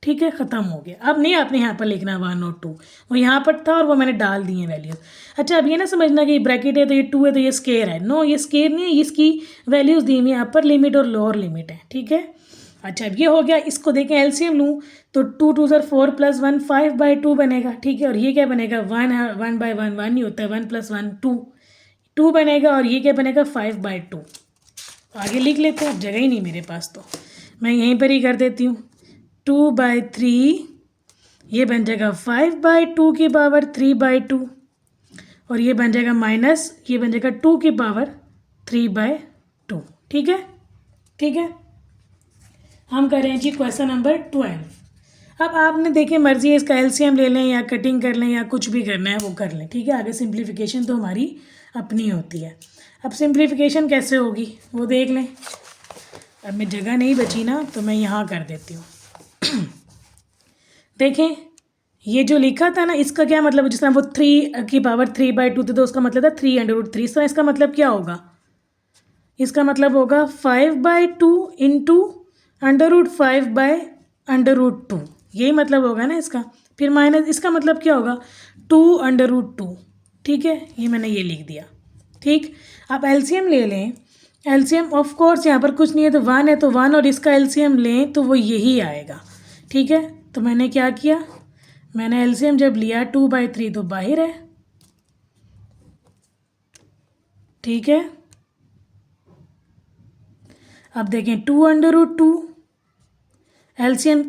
ठीक है, ख़त्म हो गया। अब नहीं आपने यहाँ पर लिखना 1 और 2, वो यहाँ पर था और वो मैंने डाल दिए वैल्यूज़। अच्छा, अब ये ना समझना कि ब्रैकेट है तो ये 2 है तो ये स्केयर है, नो ये स्केयर नहीं है, इसकी वैल्यूज़ दी हुई है, अपर लिमिट और लोअर लिमिट है। ठीक है, अच्छा अब ये हो गया, इसको देखें एलसीएम लूँ तो 2 2 = 4 + 1 5/2 बनेगा। ठीक है, और ये क्या बनेगा 1/1 1 ही होता है, 1 + 1 2 बनेगा, और ये क्या बनेगा 5/2। आगे लिख लेते हैं, अब जगह ही नहीं मेरे पास तो मैं यहीं पर ही कर देती हूँ, 2/3 ये बन जाएगा 5/2 की पावर 3/2, और ये बन जाएगा माइनस ये बन जाएगा 2 की पावर 3/2। ठीक है, ठीक है, हम करें जी क्वेश्चन नंबर 12। अब आपने देखें मर्जी है, इसका एलसीएम ले लें या कटिंग कर लें या कुछ भी करना है वो कर लें। ठीक है, आगे सिंप्लीफिकेशन तो हमारी अपनी होती है। अब सिंप्लीफिकेशन कैसे होगी वो देख लें। अब मैं जगह नहीं बची ना तो मैं यहाँ कर देती हूँ देखें ये जो लिखा था ना इसका क्या मतलब, जिस तरह वो 3 की पावर 3/2 थी तो उसका मतलब था 3√3। तो इसका मतलब क्या होगा, इसका मतलब होगा 5/2 इंटू √5/√2, यही मतलब होगा ना इसका। फिर माइनस इसका मतलब क्या होगा 2√2। ठीक है, ये मैंने ये लिख दिया। ठीक, आप एलसीएम ले लें, एलसीएम ऑफ कोर्स यहाँ पर कुछ नहीं है तो 1 है तो 1, और इसका एलसीएम लें तो वो यही आएगा। ठीक है, तो मैंने क्या किया, मैंने एलसीएम जब लिया 2/3 तो बाहर है। ठीक है, अब देखें 2√2 एलसीएम,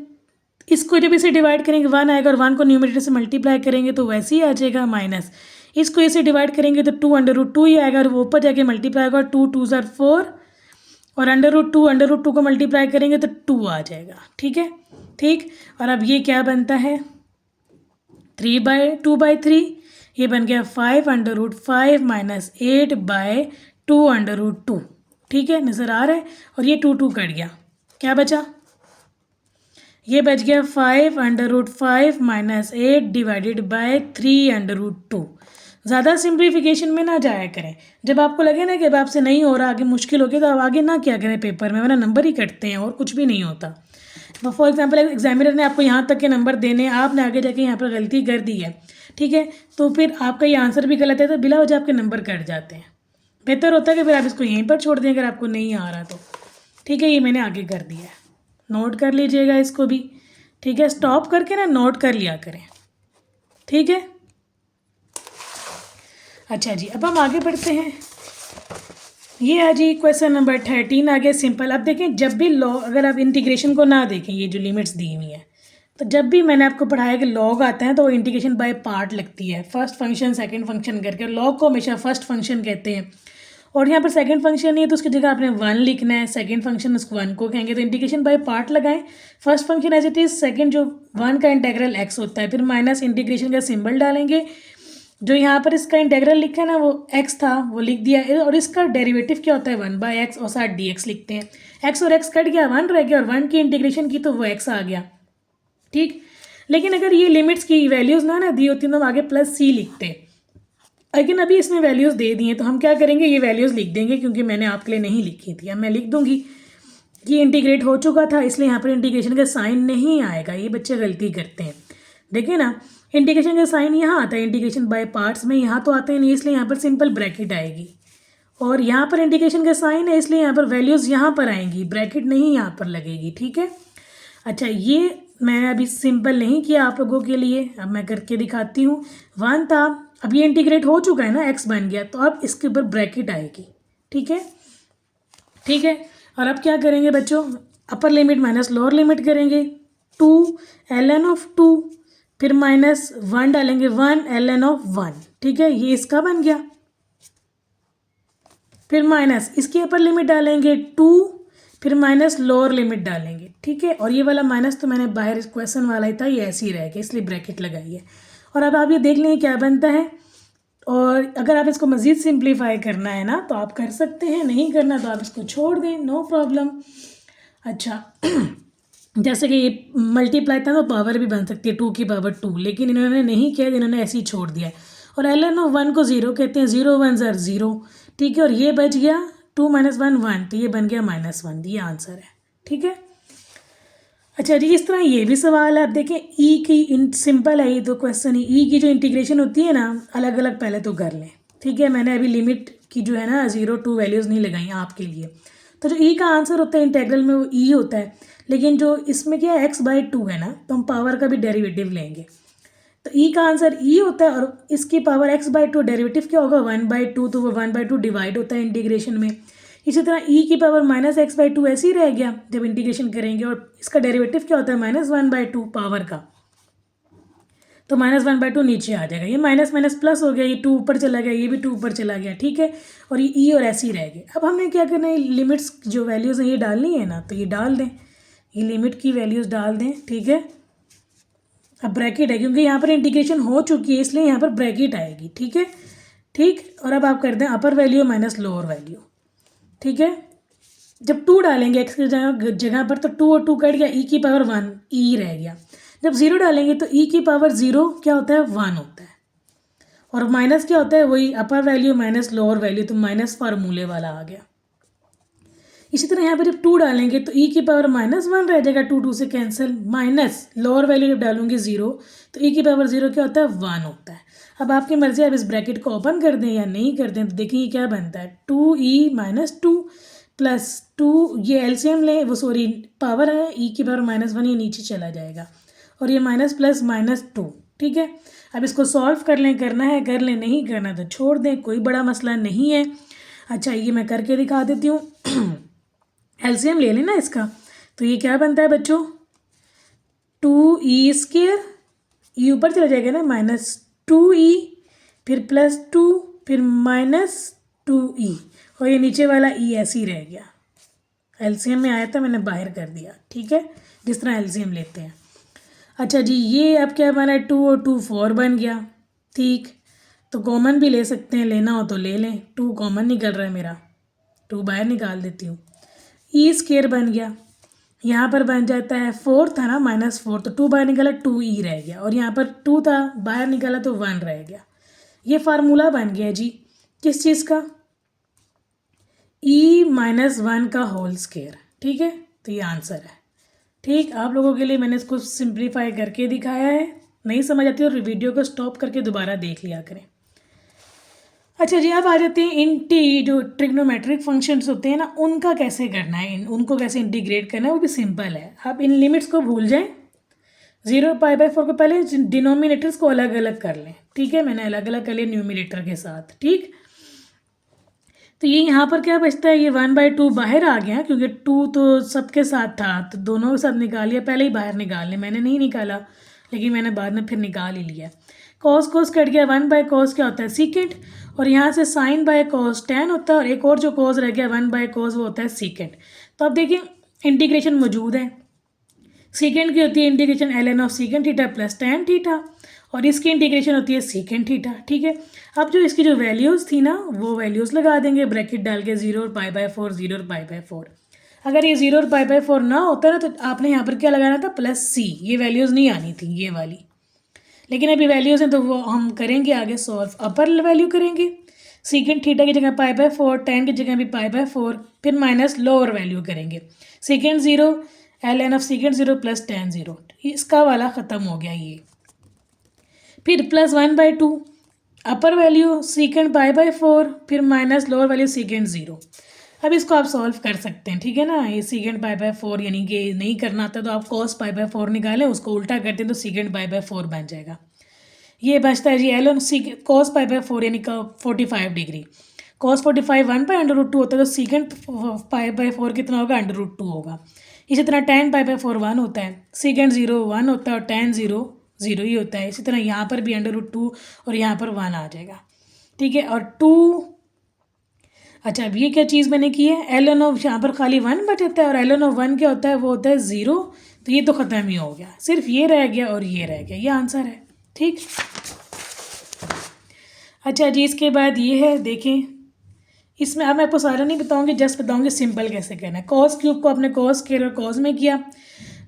इसको जब इसे डिवाइड करेंगे 1 आएगा और 1 को न्यूमरेटर से मल्टीप्लाई करेंगे तो वैसे ही आ जाएगा, माइनस इसको इसे डिवाइड करेंगे तो 2√2 ही आएगा और वो ऊपर जाके मल्टीप्लाई होगा, 2 2 = 4 और √2 को मल्टीप्लाई करेंगे तो 2 आ जाएगा। ठीक है, ठीक, और अब ये क्या बनता है 3/2/3, ये बन गया 5√5 माइनस 8/2√2। ठीक है, नज़र आ रहा है, और ये 2 कट गया, क्या बचा, ये बच गया 5√5 माइनस 8 डिवाइडेड बाय 3√2। ज़्यादा सिंप्लीफिकेशन में ना जाया करें, जब आपको लगे ना कि अब आपसे नहीं हो रहा, आगे मुश्किल हो गया तो आप आगे ना क्या करें पेपर में, वरना नंबर ही कटते हैं और कुछ भी नहीं होता। तो फॉर एग्जाम्पल एग्जामिनर ने आपको यहाँ तक के नंबर देने, आपने आगे जाके यहाँ पर गलती कर दी है, ठीक है, तो फिर आपका ये आंसर भी गलत है तो बिला वजह आपके नंबर कट जाते हैं। बेहतर होता है कि फिर आप इसको यहीं पर छोड़ दें अगर आपको नहीं आ रहा तो। ठीक है, ये मैंने आगे कर दिया है, नोट कर लीजिएगा इसको भी। ठीक है, स्टॉप करके ना नोट कर लिया करें। ठीक है, अच्छा जी, अब हम आगे बढ़ते हैं। ये है जी क्वेश्चन नंबर 13 आ गया सिंपल। अब देखें, जब भी लॉग, अगर आप इंटीग्रेशन को ना देखें, ये जो लिमिट्स दी हुई हैं, तो जब भी मैंने आपको पढ़ाया कि लॉग आता है तो वो इंटीग्रेशन बाय पार्ट लगती है, फर्स्ट फंक्शन सेकंड फंक्शन करके। लॉग को हमेशा फर्स्ट फंक्शन कहते हैं, और यहाँ पर सेकंड फंक्शन नहीं है तो उसकी जगह आपने 1 लिखना है, सेकंड फंक्शन उसको 1 को कहेंगे। तो इंटीग्रेशन बाय पार्ट लगाएं, first function as it is, second जो 1 का इंटेग्रल x होता है, फिर माइनस इंटीग्रेशन का सिंबल डालेंगे। जो यहाँ पर इसका इंटेग्रल लिखा है ना वो x था, वो लिख दिया, और इसका डेरिवेटिव क्या होता है 1/x, और साथ dx लिखते हैं। x और x कट गया, 1 रह गया, और 1 की इंटीग्रेशन की तो वो x आ गया। ठीक, लेकिन अगर ये लिमिट्स की वैल्यूज़ ना दी होती तो हम आगे +c लिखते, लेकिन अभी इसमें वैल्यूज़ दे दी हैं तो हम क्या करेंगे, ये वैल्यूज़ लिख देंगे, क्योंकि मैंने आपके लिए नहीं लिखी थी। अब मैं लिख दूंगी कि इंटीग्रेट हो चुका था, इसलिए यहाँ पर इंटीग्रेशन का साइन नहीं आएगा। ये बच्चे गलती करते हैं, देखिए ना, इंटीग्रेशन का साइन यहाँ आता है इंटीग्रेशन बाय पार्ट्स में, यहाँ तो आते हैं नहीं, इसलिए यहाँ पर सिंपल ब्रैकेट आएगी। और यहाँ पर इंटीग्रेशन का साइन है, इसलिए यहाँ पर वैल्यूज़ यहाँ पर आएंगी, ब्रैकेट नहीं यहाँ पर लगेगी। ठीक है, अच्छा, ये मैंने अभी सिंपल नहीं किया आप लोगों के लिए, अब मैं करके दिखाती हूँ। 1 था, अब ये इंटीग्रेट हो चुका है ना, x बन गया, तो अब इसके ऊपर ब्रैकेट आएगी। ठीक है, ठीक है, और अब क्या करेंगे बच्चों, upper limit minus lower limit करेंगे, 2 ln(2), फिर -1 डालेंगे, 1 ln(1). ठीक है, ये इसका बन गया, फिर माइनस इसकी अपर लिमिट डालेंगे 2, फिर माइनस लोअर लिमिट डालेंगे। ठीक है, और ये वाला माइनस तो मैंने बाहर क्वेश्चन वाला ही था, ये ऐसे ही रहेगा, इसलिए ब्रैकेट लगाई है। और अब आप ये देख लें क्या बनता है, और अगर आप इसको मज़ीद सिंप्लीफाई करना है ना तो आप कर सकते हैं, नहीं करना तो आप इसको छोड़ दें, नो प्रॉब्लम। अच्छा जैसे कि ये मल्टीप्लाई था तो पावर भी बन सकती है 2 की पावर 2, लेकिन इन्होंने नहीं किया, इन्होंने ऐसे ही छोड़ दिया है। और ln(1) को 0 कहते हैं, 0 1 ज़र 0। ठीक है, और ये बच गया 2 - 1 1, तो ये बन गया -1, ये आंसर है। ठीक है, अच्छा जी, इस तरह ये भी सवाल है। आप देखें, ई की सिंपल है ये तो क्वेश्चन ही, ई की जो इंटीग्रेशन होती है ना, अलग अलग पहले तो कर लें। ठीक है, मैंने अभी लिमिट की जो है ना 0 2 वैल्यूज़ नहीं लगाई आपके लिए। तो जो ई का आंसर होता है इंटेग्रल में वो ई होता है, लेकिन जो इसमें क्या है x/2 है ना, तो हम पावर का भी डेरिवेटिव लेंगे, तो ई का आंसर ई होता है, और इसकी पावर x/2, डेरिवेटिव क्या होगा 1/2, तो वो 1/2 डिवाइड होता है इंटीग्रेशन में। इसी तरह ई की पावर -x/2 ऐसे ही रह गया जब इंटीग्रेशन करेंगे, और इसका डेरिवेटिव क्या होता है -1/2 पावर का, तो -1/2 नीचे आ जाएगा, ये माइनस माइनस प्लस हो गया, ये 2 ऊपर चला गया, ये भी 2 ऊपर चला गया। ठीक है, और ये ई और ऐसे ही रह गए। अब हमने क्या करना है, लिमिट्स जो वैल्यूज़ हैं ये डालनी है ना, तो ये डाल दें, ये लिमिट की वैल्यूज़ डाल दें। ठीक है, अब ब्रैकेट है क्योंकि यहाँ पर इंटीग्रेशन हो चुकी है, इसलिए यहाँ पर ब्रैकेट आएगी। ठीक है, ठीक, और अब आप कर दें अपर वैल्यू माइनस लोअर वैल्यू। ठीक है, जब 2 डालेंगे x की जगह पर तो 2 और 2 कट गया, e की पावर 1 e रह गया। जब 0 डालेंगे तो e की पावर 0 क्या होता है 1 होता है, और माइनस क्या होता है वही अपर वैल्यू माइनस लोअर वैल्यू, तो माइनस फार्मूले वाला आ गया। इसी तरह यहाँ पर जब 2 डालेंगे तो e की पावर -1 रह जाएगा, 2 2 से कैंसिल, माइनस लोअर वैल्यू जब डालूंगी 0 तो e की पावर 0 क्या होता है 1 होता है। अब आपकी मर्जी, आप इस ब्रैकेट को ओपन कर दें या नहीं कर दें, तो देखिए क्या बनता है 2e - 2 + 2, ये एलसीएम लें, वो सॉरी पावर है, e की पावर -1 ये नीचे चला जाएगा, और ये माइनस प्लस -2। ठीक है, अब इसको सॉल्व कर लें, करना है कर लें, नहीं करना तो छोड़ दें, कोई बड़ा मसला नहीं है। अच्छा, ये मैं करके दिखा देती हूँ। एलसीएम ले लेना इसका, तो ये क्या बनता है बच्चों 2e², ई ऊपर चला जाएगा ना, -2e, फिर +2, फिर -2e, और ये नीचे वाला e ऐसे ही रह गया। एलसीएम में आया था, मैंने बाहर कर दिया। ठीक है, जिस तरह एलसीएम लेते हैं। अच्छा जी, ये अब क्या बना, 2 और 2 4 बन गया। ठीक, तो कॉमन भी ले सकते हैं, लेना हो तो ले लें, 2 कॉमन निकल रहा है मेरा, 2 बाहर निकाल देती हूँ, e² बन गया। यहाँ पर बन जाता है 4 था ना -4, तो 2 बाहर निकाला 2e रह गया, और यहाँ पर 2 था बाहर निकाला तो 1 रह गया। ये फार्मूला बन गया जी किस चीज़ का, e - 1 का होल स्क्वायर। ठीक है, तो ये आंसर है। ठीक, आप लोगों के लिए मैंने इसको सिंप्लीफाई करके दिखाया है। नहीं समझ आती तो वीडियो को स्टॉप करके दोबारा देख लिया करें। अच्छा जी, अब आ जाते हैं जो ट्रिग्नोमेट्रिक फंक्शंस होते हैं ना, उनका कैसे करना है, उनको कैसे इंटीग्रेट करना है, वो भी सिंपल है। आप इन लिमिट्स को भूल जाएं। 0 π/4 को पहले डिनोमिनेटर्स को अलग अलग कर लें। ठीक है, मैंने अलग अलग कर लिया न्यूमिनेटर के साथ। ठीक, तो ये यहाँ पर क्या बचता है, ये 1/2 बाहर आ गया क्योंकि 2 तो सबके साथ था, तो दोनों के साथ निकाल लिया। पहले ही बाहर निकाल लिया, मैंने नहीं निकाला लेकिन मैंने बाद में फिर निकाल ही लिया। कॉस कॉस कट गया, 1/cos क्या होता है सीकेंट, और यहाँ से साइन बाय कॉस tan होता है, और एक और जो कॉस रह गया 1/cos वो होता है सीकेंट। तो अब देखिए इंटीग्रेशन मौजूद है। सीकेंट की होती है integration ln of secant theta plus tan theta, और इसकी इंटीग्रेशन होती है सीकेंट थीटा। ठीक है, अब जो इसकी जो वैल्यूज़ थी ना, वो वैल्यूज़ लगा देंगे ब्रैकेट डाल के, 0 और π/4, 0 और π/4। अगर ये 0 और π/4 ना होता ना, तो आपने यहाँ पर क्या लगाना था, +c। ये वैल्यूज़ नहीं आनी थी ये वाली, लेकिन अभी वैल्यूज़ हैं तो वो हम करेंगे आगे सॉल्व। अपर वैल्यू करेंगे, सीकेंट थीटा की जगह π/4, tan की जगह भी π/4, फिर माइनस लोअर वैल्यू करेंगे, secant 0 ln of secant 0 plus tan 0। इसका वाला ख़त्म हो गया ये। फिर प्लस 1/2 अपर वैल्यू सीकेंट π/4, फिर माइनस लोअर वैल्यू सीकेंट 0। अब इसको आप सॉल्व कर सकते हैं। ठीक है ना, ये सीकेंट π/4 यानी कि नहीं करना आता तो आप cos π/4 निकालें, उसको उल्टा करते हैं तो सीकेंट π/4 बन जाएगा। ये बचता है जी ln cos π/4 यानी 45 डिग्री। cos 45 1/√2 होता है, तो सीकेंट π/4 कितना होगा, √2 होगा। इसी तरह tan π/4 1 होता है, सीकेंट 0 1 होता है, और tan 0 0 ही होता है। इसी तरह यहाँ पर भी √2 और यहाँ पर 1 आ जाएगा। ठीक है, और 2। अच्छा, अब ये क्या चीज़ मैंने की है, ln ऑफ यहाँ पर खाली 1 बचता है, और ln ऑफ 1 क्या होता है, वो होता है 0। तो ये तो ख़त्म ही हो गया, सिर्फ ये रह गया और ये रह गया, ये आंसर है। ठीक, अच्छा जी, इसके बाद ये है, देखें इसमें अब मैं आपको सारा नहीं बताऊंगी, जस्ट बताऊंगी सिंपल कैसे करना है। कॉस क्यूब को आपने कॉस स्क्वायर और कॉस में किया,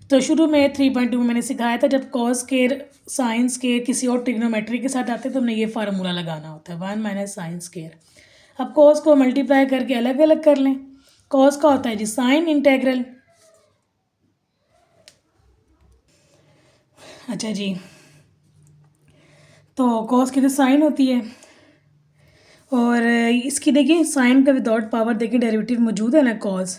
तो शुरू में 3.2 में मैंने सिखाया था, जब कॉस स्क्वायर साइन स्क्वायर किसी और ट्रिग्नोमेट्री के साथ आते तो हमने ये फार्मूला लगाना होता है, 1 माइनस साइन स्क्वायर। अब कॉस को मल्टीप्लाई करके अलग अलग कर लें। कॉस का होता है जी साइन इंटेग्रल। अच्छा जी, तो कॉस की तो साइन होती है, और इसकी देखिए साइन का विदाउट पावर देखिए डेरिवेटिव मौजूद है ना कॉस,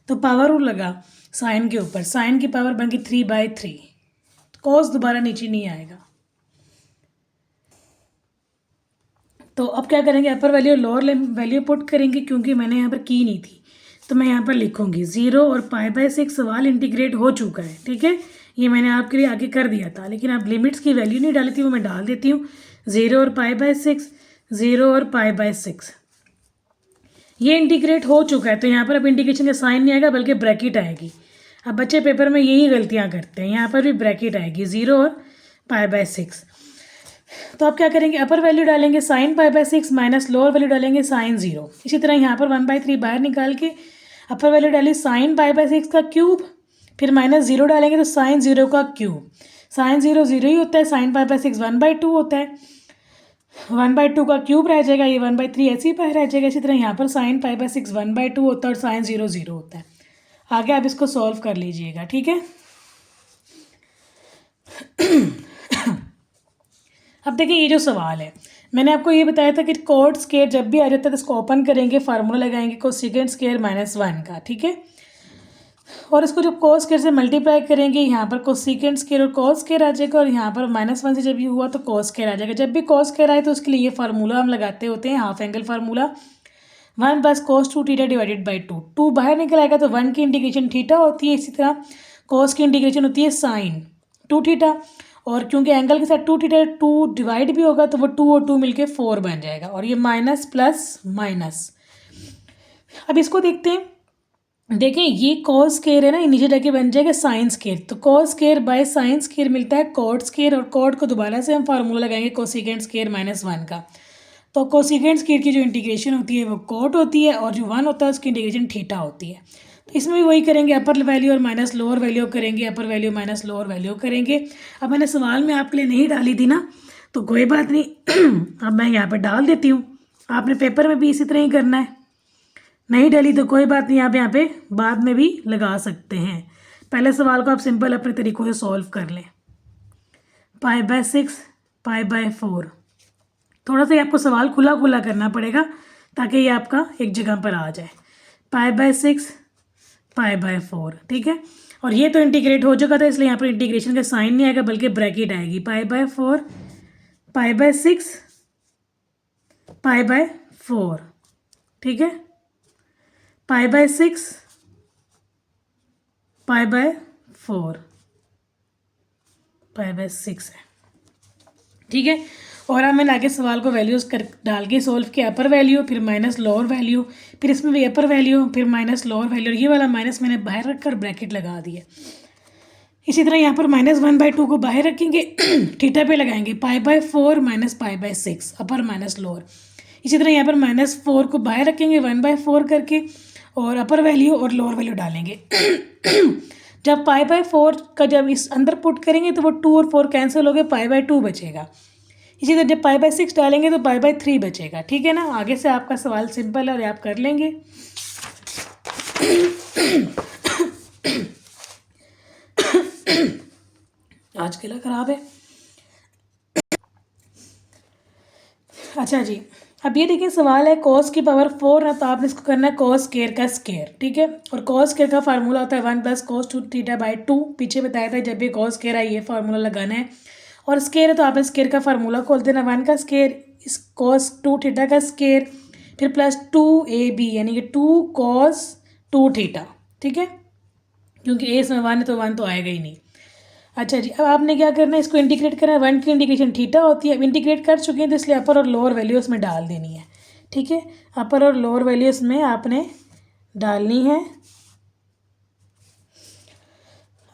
तो पावर रूल लगा साइन के ऊपर, साइन की पावर बन गई 3/3, कॉस दोबारा नीचे नहीं आएगा। तो अब क्या करेंगे, upper value lower value put करेंगे, क्योंकि मैंने यहाँ पर की नहीं थी तो मैं यहाँ पर लिखूँगी 0 और π/6 सवाल इंटीग्रेट हो चुका है। ठीक है, ये मैंने आपके लिए आगे कर दिया था, लेकिन आप लिमिट्स की वैल्यू नहीं डाली थी, वो मैं डाल देती हूँ। 0 और π/6, 0 और π/6 ये इंटीग्रेट हो चुका है, तो यहाँ पर अब इंटीग्रेशन का साइन नहीं आएगा बल्कि ब्रैकेट आएगी। अब बच्चे पेपर में यही गलतियाँ करते हैं, यहाँ पर भी ब्रैकेट आएगी 0 और π/6। तो आप क्या करेंगे, अपर वैल्यू डालेंगे साइन π/6 माइनस लोअर वैल्यू डालेंगे साइन 0। इसी तरह यहाँ पर 1/3 बाहर निकाल के अपर वैल्यू डाली साइन π/6 का क्यूब, फिर माइनस 0 डालेंगे तो साइन 0 का क्यूब। साइन 0 0 ही होता है, साइन π/6 1/2 होता है, 1/2 का क्यूब रह जाएगा, ये 1/3 ऐसे ही रह जाएगा। इसी तरह यहाँ पर साइन π/6 1/2 होता है और साइन 0 0 होता है। आगे आप इसको सॉल्व कर लीजिएगा। ठीक है, अब देखिए ये जो सवाल है, मैंने आपको ये बताया था कि कॉट स्क्वायर जब भी आ जाता है तो इसको ओपन करेंगे, फार्मूला लगाएंगे कोसेकेंट स्क्वायर -1 का। ठीक है, और इसको जब कॉस स्क्वायर से मल्टीप्लाई करेंगे, यहाँ पर कोसेकेंट स्क्वायर और कॉस स्क्वायर आ जाएगा, और यहाँ पर -1 से जब ये हुआ तो कॉस स्क्वायर आ जाएगा। जब भी कॉस स्क्वायर आए तो उसके लिए ये फार्मूला हम लगाते होते हैं, half angle formula, 1 + cos 2 theta divided by 2। 2 बाहर निकल आएगा तो 1 की इंटीग्रेशन थीटा होती है, इसी तरह कॉस की इंटीग्रेशन होती है साइन 2 थीटा, और क्योंकि एंगल के साथ 2 थीटा 2 डिवाइड भी होगा तो वो 2 और 2 मिलके 4 बन जाएगा, और ये माइनस प्लस माइनस। अब इसको देखते हैं, देखें ये कॉस स्क्वायर है ना, ये नीचे जाके बन जाएगा साइन स्क्वायर, तो cos square by sine square मिलता है कॉट स्क्वायर, और कॉट को दोबारा से हम फार्मूला लगाएंगे कोसेकेंट स्क्वायर -1 का। तो कोसेकेंट स्क्वायर की जो इंटीग्रेशन होती है वो कॉट होती है, और जो 1 होता है उसकी इंटीग्रेशन थीटा होती है। तो इसमें भी वही करेंगे, अपर वैल्यू और माइनस लोअर वैल्यू करेंगे, upper value minus lower value करेंगे। अब मैंने सवाल में आपके लिए नहीं डाली थी ना, तो कोई बात नहीं अब मैं यहाँ पर डाल देती हूँ, आपने पेपर में भी इसी तरह ही करना है। नहीं डाली तो कोई बात नहीं, आप यहाँ पे बाद में भी लगा सकते हैं। पहले सवाल को आप सिंपल अपने तरीक़ों से सॉल्व कर लें। π/6 π/4, थोड़ा सा आपको सवाल खुला खुला करना पड़ेगा ताकि ये आपका एक जगह पर आ जाए। π/6 π/4, ठीक है। और ये तो इंटीग्रेट हो चुका था इसलिए यहाँ पर इंटीग्रेशन का साइन नहीं आएगा बल्कि ब्रैकेट आएगी। π/4 π/6 π/4, ठीक है। π/6 π/4 π/6 है, ठीक है। और अब मैंने आगे सवाल को वैल्यूज़ कर डाल के सोल्व किया। अपर वैल्यू फिर माइनस लोअर वैल्यू, फिर इसमें भी अपर वैल्यू फिर माइनस लोअर वैल्यू, और ये वाला माइनस मैंने बाहर रखकर ब्रैकेट लगा दिया। इसी तरह यहाँ पर -1/2 को बाहर रखेंगे थीटा पे लगाएंगे π/4 माइनस π/6 अपर माइनस लोअर। इसी तरह यहाँ पर -4 को बाहर रखेंगे 1/4 करके और अपर वैल्यू और लोअर वैल्यू डालेंगे। जब π/4 का जब इस अंदर पुट करेंगे तो वो 2 और 4 कैंसिल हो गए, π/2 बचेगा। इसी तरह जब π/6 डालेंगे तो π/3 बचेगा, ठीक है ना। आगे से आपका सवाल सिंपल है और आप कर लेंगे। आज गला खराब है। अच्छा जी, अब ये देखिए सवाल है cos की पावर 4 ना, तो आपने इसको करना है cos स्क्वायर का स्क्वायर, ठीक है। और cos स्क्वायर का फार्मूला होता है 1 + cos 2θ/2। पीछे बताया था जब भी cos स्क्वायर है ये फार्मूला लगाना है। और स्क्वायर है तो आपने स्क्वायर का फार्मूला खोल देना, 1 का स्क्वायर इस cos 2θ का स्क्वायर फिर प्लस 2ab यानी कि 2 cos 2θ, ठीक है। क्योंकि ए इसमें 1 है तो 1 तो आएगा ही नहीं। अच्छा जी, अब आपने क्या करना है, इसको इंटीग्रेट करना है। 1 की इंटीग्रेशन थीटा होती है। अब इंटीग्रेट कर चुके हैं तो इसलिए अपर और लोअर वैल्यू इसमें डाल देनी है, ठीक है। अपर और लोअर वैल्यू इसमें आपने डालनी है।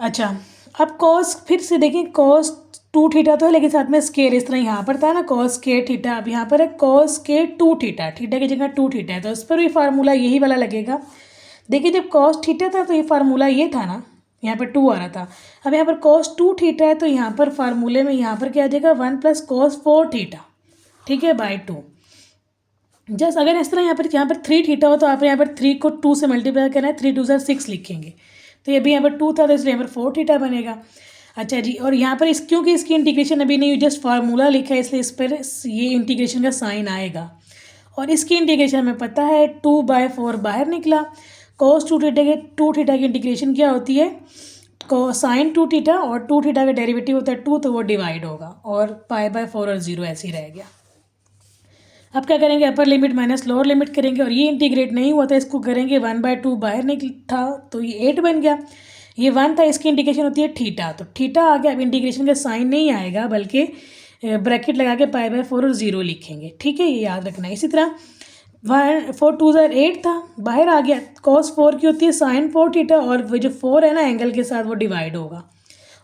अच्छा, अब cos फिर से देखें cos 2θ तो है लेकिन साथ में स्क्वायर इस तरह यहाँ पर था ना cos स्क्वायर थीटा। अब यहाँ पर है cos स्क्वायर 2θ, थीटा की जगह 2θ है तो इस पर भी फार्मूला यही वाला लगेगा। देखिए जब cos थीटा था तो ये फार्मूला ये था ना, यहाँ पर 2 आ रहा था। अब यहाँ पर cos 2θ है तो यहाँ पर फार्मूले में यहाँ पर क्या आ जाएगा 1 + cos 4θ, ठीक है, /2। जस्ट अगर इस तरह यहाँ पर 3θ हो तो आप यहाँ पर 3 को 2 से मल्टीप्लाई करना है, 3 2 6 लिखेंगे। तो ये भी यहाँ पर 2 था तो इसलिए यहाँ पर 4θ बनेगा। अच्छा जी, और यहाँ पर क्योंकि इसकी इंटीग्रेशन अभी नहीं हुई, जस्ट फार्मूला लिखा है इसलिए इस पर ये इंटीग्रेशन का साइन आएगा। और इसकी इंटीग्रेशन हमें पता है 2/4 बाहर निकला। cos 2θ की इंटीग्रेशन क्या होती है, sin 2θ और 2θ का डेरिवेटिव होता है 2 तो वो डिवाइड होगा और π/4 और 0 ऐसे ही रह गया। अब क्या करेंगे, upper limit minus lower limit करेंगे और ये इंटीग्रेट नहीं हुआ था इसको करेंगे 1/2 बाहर निकल था तो ये 8 बन गया। ये 1 था, इसकी इंटीग्रेशन होती है थीटा, तो थीटा आ गया। अब इंटीग्रेशन का साइन नहीं आएगा बल्कि ब्रैकेट लगा के π/4 और 0 लिखेंगे, ठीक है, ये याद रखना है। इसी तरह 4 2 8 था बाहर आ गया। cos 4 की होती है sin 4θ और वो जो 4 है ना एंगल के साथ वो डिवाइड होगा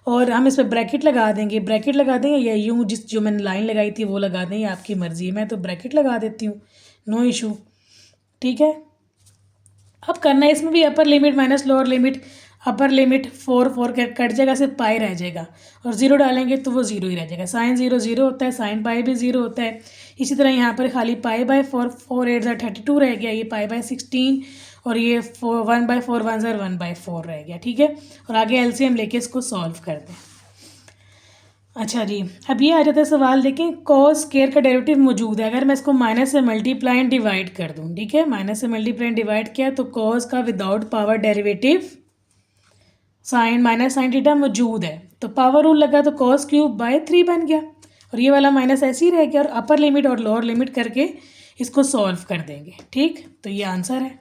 और हम इस पर ब्रैकेट लगा देंगे या यूँ जो मैंने लाइन लगाई थी वो लगा दें, आपकी मर्ज़ी है। मैं तो ब्रैकेट लगा देती हूँ, नो इशू, ठीक है। अब करना है इसमें भी upper limit minus lower limit. Upper limit 4 cut जाएगा, सिर्फ पाई रह जाएगा और 0 डालेंगे तो वो 0 ही रह जाएगा। sin 0 0 होता है, sin पाई भी 0 होता है। इसी तरह यहाँ पर खाली π/4 4 8 32 रह गया, ये π/16 और ये 1/4 1/4 रह गया, ठीक है। और आगे एलसीएम लेके इसको सॉल्व कर दें। अच्छा जी, अब ये आ जाता है सवाल, देखें cos स्क्वायर का डेरिवेटिव मौजूद है। अगर मैं इसको माइनस से मल्टीप्लाई एंड डिवाइड कर दूँ, ठीक है, माइनस से मल्टीप्लाई एंड डिवाइड किया तो cos का without power derivative minus sine theta मौजूद है तो पावर रूल लगा तो cos³/3 बन गया और ये वाला माइनस ऐसे ही रह गया। और अपर लिमिट और लोअर लिमिट करके इसको सॉल्व कर देंगे, ठीक, तो ये आंसर है।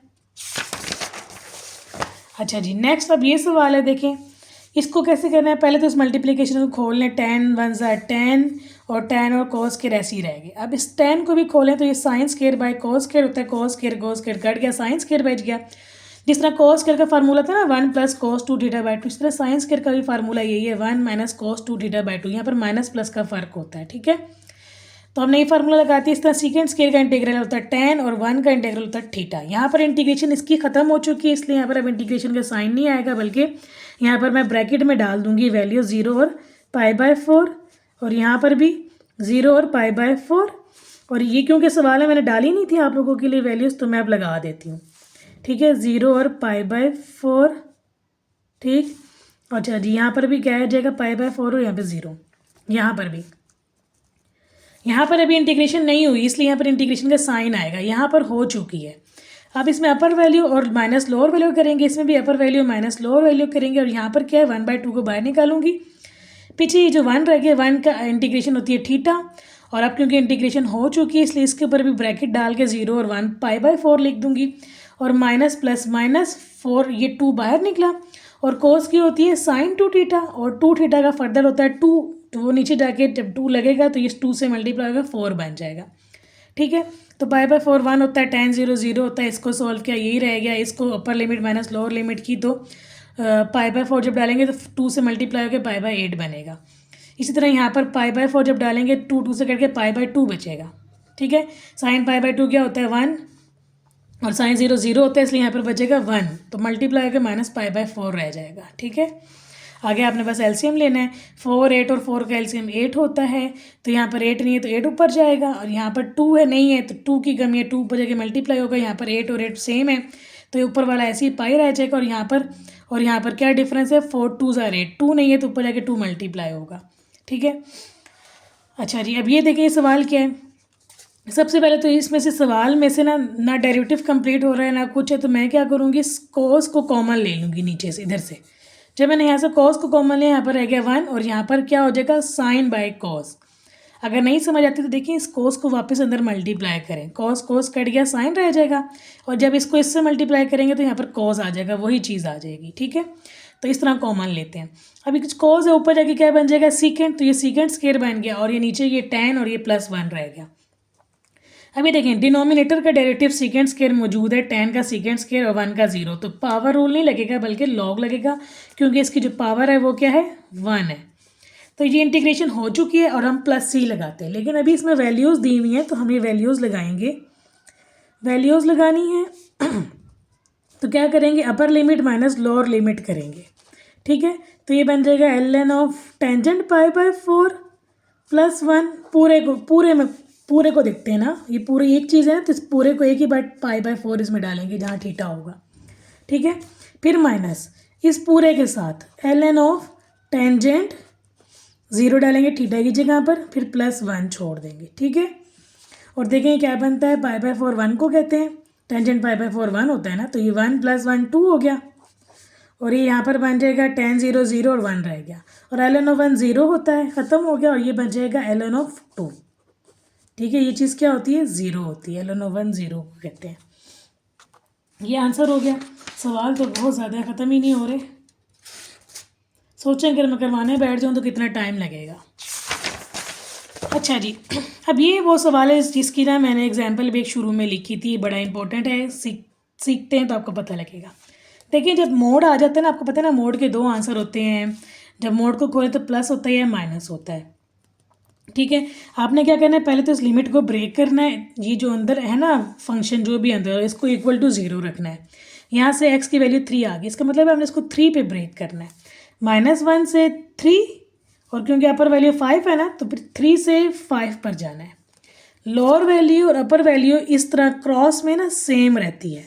अच्छा जी, नेक्स्ट अब ये सवाल है, देखें इसको कैसे करना है। पहले तो इस मल्टीप्लिकेशन को खोल लें, 10 1 10 और 10 और cos स्क्वायर ऐसे ही रह गए। अब इस 10 को भी खोलें तो ये sin स्क्वायर cos स्क्वायर होता है, cos स्क्वायर कट गया, sin स्क्वायर बच गया। जिस तरह cos स्क्वायर का फार्मूला था ना 1 + cos 2θ/2, इस तरह sin स्क्वायर का भी फार्मूला यही है 1 - cos 2θ/2। यहाँ पर माइनस प्लस का फ़र्क होता है, ठीक है। तो हमने ये फार्मूला लगाते हैं। इस तरह सेकंड स्क्वायर का इंटीग्रल होता है 10 और 1 का इंटीग्रल होता है थीटा। यहाँ पर इंटीग्रेशन इसकी ख़त्म हो चुकी है इसलिए यहाँ पर अब इंटीग्रेशन का साइन नहीं आएगा बल्कि यहाँ पर मैं ब्रैकेट में डाल दूँगी वैल्यू 0 और π/4 और यहाँ पर भी 0 और π/4। और ये क्योंकि सवाल है मैंने डाली नहीं थी आप लोगों के लिए वैल्यूज़ तो मैं अब लगा देती हूँ, ठीक है, 0 और π/4, ठीक। अच्छा जी, यहाँ पर भी क्या आ जाएगा π/4 और यहाँ पे 0। यहाँ पर भी, यहाँ पर अभी इंटीग्रेशन नहीं हुई इसलिए यहाँ पर इंटीग्रेशन का साइन आएगा, यहाँ पर हो चुकी है। अब इसमें अपर वैल्यू और माइनस लोअर वैल्यू करेंगे, इसमें भी अपर वैल्यू माइनस लोअर वैल्यू करेंगे। और यहाँ पर क्या है 1/2 को बाहर निकालूंगी, पीछे ये जो 1 रह गया 1 का इंटीग्रेशन होती है थीटा। और अब क्योंकि इंटीग्रेशन हो चुकी है इसलिए इसके ऊपर भी ब्रैकेट डाल के 0 और 1 π/4 लिख दूंगी। और माइनस प्लस माइनस 4 ये 2 बाहर निकला। और कोस की होती है साइन 2 थीटा, और 2 थीटा का फर्दर होता है 2, तो वो नीचे जाके जब 2 लगेगा तो ये 2 से मल्टीप्लाई होगा 4 बन जाएगा। ठीक है, तो π/4 1 होता है, tan 0 0 होता है। इसको सॉल्व किया यही रह गया, इसको upper limit minus lower limit की तो π/4 जब डालेंगे तो 2 से मल्टीप्लाई होकर π/8 बनेगा। इसी तरह यहाँ पर π/4 जब डालेंगे 2 से करके π/2 बचेगा। ठीक है, साइन π/2 क्या होता है 1 और साइन 0 0 होता है, इसलिए यहाँ पर बचेगा 1, तो मल्टीप्लाई होकर माइनस π/4 रह जाएगा। ठीक है, आगे आपने बस एलसीएम लेना है। 4 8 और 4 का एलसीएम 8 होता है, तो यहाँ पर 8 नहीं है तो 8 ऊपर जाएगा। और यहाँ पर 2 है नहीं है तो 2 की कमी है, 2 ऊपर जाके मल्टीप्लाई होगा। यहाँ पर 8 और 8 सेम है तो ये ऊपर वाला ऐसे ही पाई रह जाएगा। और यहाँ पर क्या डिफरेंस है 4 2 ज़ार 8, 2 नहीं है तो ऊपर जाके 2 मल्टीप्लाई होगा। ठीक है, अच्छा जी, अब ये देखिए सवाल क्या है। सबसे पहले तो इसमें से सवाल में से ना डेरिवेटिव कंप्लीट हो रहा है ना कुछ है, तो मैं क्या करूँगी कोस को कॉमन ले लूँगी नीचे से, इधर से। जब मैंने यहाँ से कॉस को कॉमन लिया यहाँ पर रह गया 1 और यहाँ पर क्या हो जाएगा साइन बाय कॉस। अगर नहीं समझ आती तो देखिए इस कोस को वापस अंदर मल्टीप्लाई करें, कॉस कॉस कट गया साइन रह जाएगा। और जब इसको इससे मल्टीप्लाई करेंगे तो यहाँ पर कॉस आ जाएगा, वही चीज़ आ जाएगी। ठीक है, तो इस तरह कॉमन लेते हैं। अभी कुछ कॉस है, ऊपर जाके क्या बन जाएगा सीकेंड, तो ये सीकेंड स्क्वायर बन गया और ये नीचे ये tan और ये +1 रह गया। अभी देखें डिनोमिनेटर का डेरिवेटिव सीकेंड स्क्वायर मौजूद है, tan का सीकेंड स्क्वायर और 1 का 0, तो पावर रूल नहीं लगेगा बल्कि लॉग लगेगा, क्योंकि इसकी जो पावर है वो क्या है 1 है। तो ये इंटीग्रेशन हो चुकी है और हम +c लगाते हैं, लेकिन अभी इसमें वैल्यूज़ दी हुई हैं तो हम ये वैल्यूज़ लगाएंगे। वैल्यूज़ लगानी है तो क्या करेंगे upper limit minus lower limit करेंगे। ठीक है, तो ये बन जाएगा ln ऑफ टेंजेंट π/4 +1। पूरे को देखते हैं ना, ये पूरी एक चीज़ है तो इस पूरे को एक ही बार π/4 इसमें डालेंगे जहाँ थीटा होगा। ठीक है, फिर माइनस इस पूरे के साथ ln ऑफ टेंजेंट 0 डालेंगे थीटा की जगह पर, फिर +1 छोड़ देंगे। ठीक है, और देखें क्या बनता है π/4 1 को कहते हैं, टेंजेंट π/4 1 होता है ना, तो ये 1 + 1 2 हो गया। और ये यहाँ पर बन जाएगा tan 0 0 और 1 रह गया। और ln ऑफ 1 0 होता है, ख़त्म हो गया। और ये बन जाएगा ln ऑफ 2। ठीक है, ये चीज़ क्या होती है 0 होती है, ln ऑफ 1 0 को कहते हैं। ये आंसर हो गया। सवाल तो बहुत ज़्यादा ख़त्म ही नहीं हो रहे, सोचें अगर मैं करवाने बैठ जाऊँ तो कितना टाइम लगेगा। अच्छा जी, अब ये वो सवाल है जिसकी ना मैंने एग्जाम्पल भी एक शुरू में लिखी थी, बड़ा इंपॉर्टेंट है, सीखते हैं तो आपको पता लगेगा। देखिए जब मोड आ जाता है ना, आपको पता है ना मोड के 2 आंसर होते हैं, जब मोड को खोलें तो प्लस होता है या माइनस होता है। ठीक है, आपने क्या करना है पहले तो इस लिमिट को ब्रेक करना है, ये जो अंदर है ना फंक्शन जो भी अंदर है इसको इक्वल टू 0 रखना है। यहाँ से x की वैल्यू 3 आ गई, इसका मतलब है हमने इसको 3 पे ब्रेक करना है। -1 से 3, और क्योंकि अपर वैल्यू 5 है ना तो फिर 3 से 5 पर जाना है। लोअर वैल्यू और अपर वैल्यू इस तरह क्रॉस में ना सेम रहती है,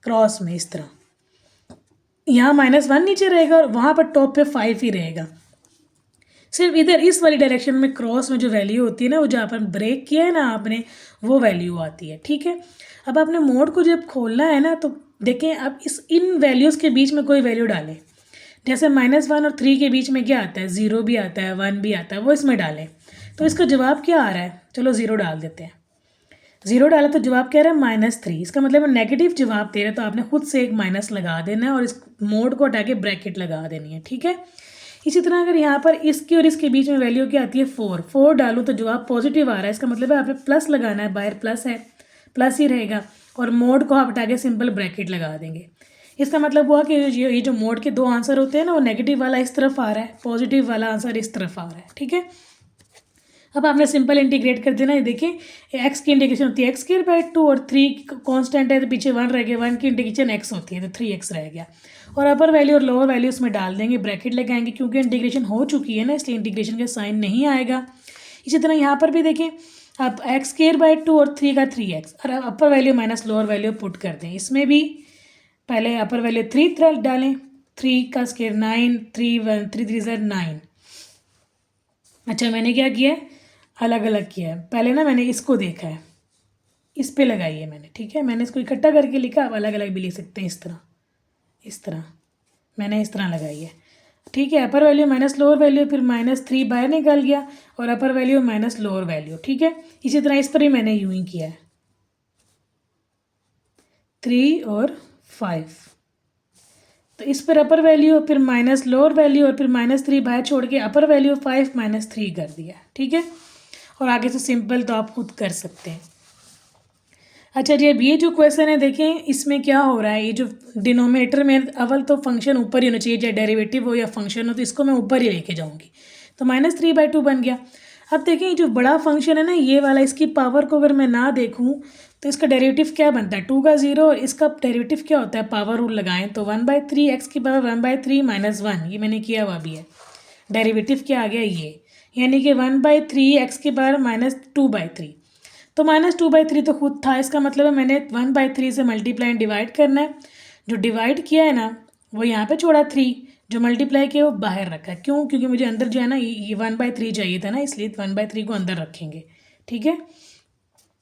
क्रॉस में इस तरह यहाँ -1 नीचे रहेगा और वहाँ पर टॉप पे 5 ही रहेगा। सिर्फ इधर इस वाली डायरेक्शन में क्रॉस में जो वैल्यू होती है ना, वो जहाँ पर ब्रेक किया है ना आपने, वो वैल्यू आती है। ठीक है, अब आपने मोड को जब खोलना है ना तो देखें अब इन वैल्यूज़ के बीच में कोई वैल्यू डालें। जैसे -1 और 3 के बीच में क्या आता है 0 भी आता है 1 भी आता है, वो इसमें डालें। तो इसका जवाब क्या आ रहा है, चलो 0 डाल देते हैं। 0 डाला तो जवाब क्या रहा है -3, इसका मतलब नेगेटिव जवाब दे रहा है तो आपने खुद से एक माइनस लगा देना है और इस मोड को हटा के ब्रैकेट लगा देनी है। ठीक है, इसी तरह अगर यहाँ पर इसकी और इसके बीच में वैल्यू क्या आती है 4 डालूँ तो जवाब पॉजिटिव आ रहा है, इसका मतलब है आपने प्लस लगाना है, बाहर प्लस है प्लस ही रहेगा, और मोड को आप हटा के सिंपल ब्रैकेट लगा देंगे। इसका मतलब हुआ कि ये जो मोड के 2 आंसर होते हैं ना, वो नेगेटिव वाला इस तरफ आ रहा है, पॉजिटिव वाला आंसर इस तरफ आ रहा है। ठीक है, अब आपने सिंपल इंटीग्रेट कर देना है। देखिए x की इंटीग्रेशन होती है x² और 3 कांस्टेंट है तो पीछे 1 रह गया, 1 की इंटीग्रेशन x होती है तो 3x रह गया। और अपर वैल्यू और लोअर वैल्यू उसमें डाल देंगे, ब्रैकेट लगाएंगे, क्योंकि इंटीग्रेशन हो चुकी है ना इसलिए इंटीग्रेशन का साइन नहीं आएगा। इसी तरह यहाँ पर भी देखें आप x² और 3 का 3x और अपर value minus lower value put कर दें। इसमें भी पहले अपर वैल्यू 3 डालें, 3 का स्क्वायर 9, 3 3 ज़र 9। अच्छा मैंने क्या किया है, अलग अलग किया है। पहले ना मैंने इसको देखा है, इस पे लगाई है मैंने, ठीक है। मैंने इसको इकट्ठा करके लिखा, आप अलग अलग भी लिख सकते हैं, इस तरह मैंने इस तरह लगाई है, ठीक है। अपर वैल्यू माइनस लोअर वैल्यू, फिर -3 बाहर निकल गया और अपर वैल्यू माइनस लोअर वैल्यू, ठीक है। इसी तरह इस पर ही मैंने यूं ही किया है, 3 और 5। तो इस पर अपर वैल्यू, फिर माइनस लोअर वैल्यू और फिर -3 बाहर छोड़ के अपर वैल्यू 5 -3 कर दिया, ठीक है। और आगे से सिंपल तो आप खुद कर सकते हैं। अच्छा जी, अब ये जो क्वेश्चन है देखें, इसमें क्या हो रहा है, ये जो डिनोमिनेटर में अव्वल तो फंक्शन ऊपर ही होना चाहिए, चाहे डेरिवेटिव हो या फंक्शन हो, तो इसको मैं ऊपर ही लेके जाऊंगी। तो -3/2 बन गया। अब देखें ये जो बड़ा फंक्शन है ना, ये वाला, इसकी पावर को अगर मैं ना देखूं तो इसका डेरिवेटिव क्या बनता है, 2 का 0, और इसका डेरिवेटिव क्या होता है, पावर रूल लगाएं तो 1/3 x की पावर 1/3 - 1, ये मैंने किया हुआ भी है। डेरिवेटिव क्या आ गया ये, यानी कि 1/3 x की पावर -2/3। तो -2/3 तो खुद था, इसका मतलब है मैंने 1/3 से मल्टीप्लाई डिवाइड करना है। जो डिवाइड किया है ना वो यहाँ पे छोड़ा 3, जो मल्टीप्लाई किया वो बाहर रखा है। क्यों, क्योंकि मुझे अंदर जो है ना ये 1/3 चाहिए था ना, इसलिए 1/3 को अंदर रखेंगे, ठीक है।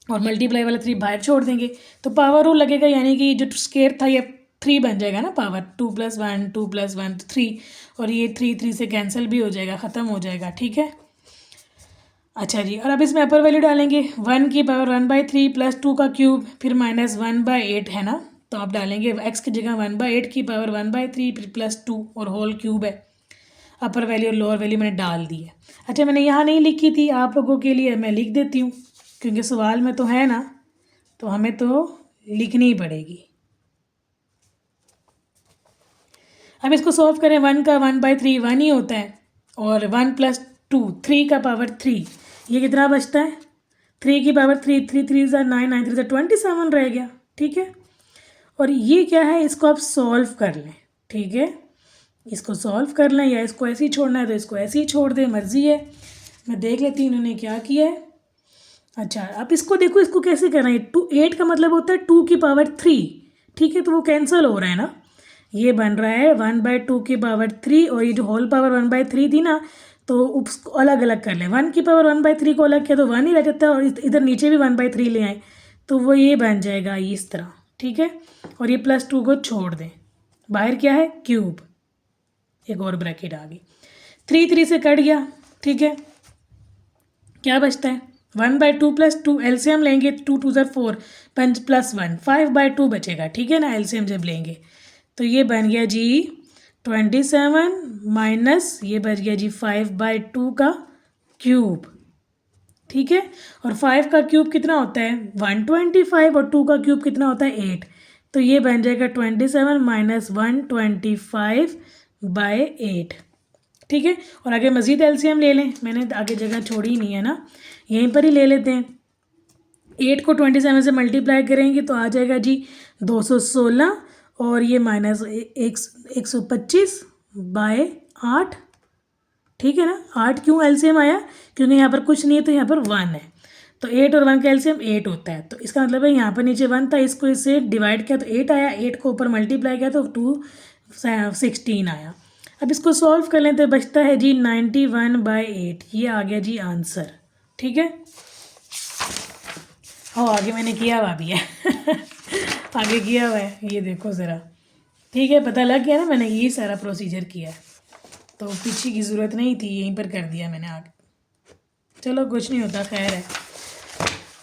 और मल्टीप्लाई वाला 3 बाहर छोड़ देंगे तो पावर रूल लगेगा, यानी कि जो स्क्वायर था ये 3 बन जाएगा ना, पावर 2 + 1 2 + 1 3, और ये 3 से कैंसिल भी हो जाएगा, ख़त्म हो जाएगा, ठीक है। अच्छा जी, और अब इसमें अपर वैल्यू डालेंगे, 1 की पावर 1/3 + 2 का क्यूब, फिर -1/8 है ना, तो आप डालेंगे x की जगह 1/8 की पावर 1/3 फिर +2 और होल क्यूब है। अपर वैल्यू और लोअर वैल्यू मैंने डाल दी है। अच्छा मैंने यहाँ नहीं लिखी थी, आप लोगों के लिए मैं लिख देती हूँ, क्योंकि सवाल में तो है ना, तो हमें तो लिखनी ही पड़ेगी। अब इसको सॉल्व करें, 1 का 1/3 1 ही होता है, और 1 + 2 3 का पावर 3, ये कितना बचता है, 3 की पावर 3, 3 3 ज़ा 9, 9 3 ज़ा 27 रह गया, ठीक है। और ये क्या है, इसको आप सॉल्व कर लें, ठीक है। इसको सॉल्व कर लें, या इसको ऐसे ही छोड़ना है तो इसको ऐसे ही छोड़ दें, मर्ज़ी है। मैं देख लेती हूँ इन्होंने क्या किया है। अच्छा अब इसको देखो, इसको कैसे करना है, 8 का मतलब होता है 2 की पावर 3, ठीक है। तो वो कैंसिल हो रहा है ना, ये बन रहा है 1/2 की पावर 3, और ये जो होल पावर 1/3 थी ना, तो उसको अलग अलग कर लें। 1 की पावर 1/3 को अलग किया तो 1 ही रह जाता है, और इधर नीचे भी 1/3 ले आए तो वो ये बन जाएगा इस तरह, ठीक है। और ये +2 को छोड़ दें, बाहर क्या है, क्यूब, एक और ब्रैकेट आ गई, 3 3 से कट गया, ठीक है। क्या बचता है, 1/2 + 2, एलसीएम लेंगे, 2 2 ज़ा 4, 5 + 1 5/2 बचेगा, ठीक है ना, एलसीएम जब लेंगे तो ये बन गया जी 27 माइनस ये बच गया जी 5/2 का क्यूब, ठीक है। और 5 का क्यूब कितना होता है 125, और 2 का क्यूब कितना होता है 8, तो ये बन जाएगा 27 - 125/8, ठीक है। और आगे मज़ीद एलसीएम ले लें, मैंने आगे जगह छोड़ी नहीं है ना, यहीं पर ही ले लेते हैं। 8 को 27 से मल्टीप्लाई करेंगे तो आ जाएगा जी 216, और ये -125/8, ठीक है ना। 8 क्यों एलसीएम आया, क्योंकि यहाँ पर कुछ नहीं है तो यहाँ पर 1 है, तो 8 और 1 का एलसीएम 8 होता है, तो इसका मतलब है यहाँ पर नीचे 1 था, इसको इससे डिवाइड किया तो 8 आया, 8 को ऊपर मल्टीप्लाई किया तो 216 आया। अब इसको सॉल्व कर लें तो बचता है जी 91/8, ये आ गया जी आंसर, ठीक है। और आगे मैंने किया हुआ भी है आगे किया हुआ है, ये देखो ज़रा, ठीक है, पता लग गया ना, मैंने ये सारा प्रोसीजर किया है, तो पीछे की ज़रूरत नहीं थी, यहीं पर कर दिया मैंने आगे, चलो कुछ नहीं होता, खैर है।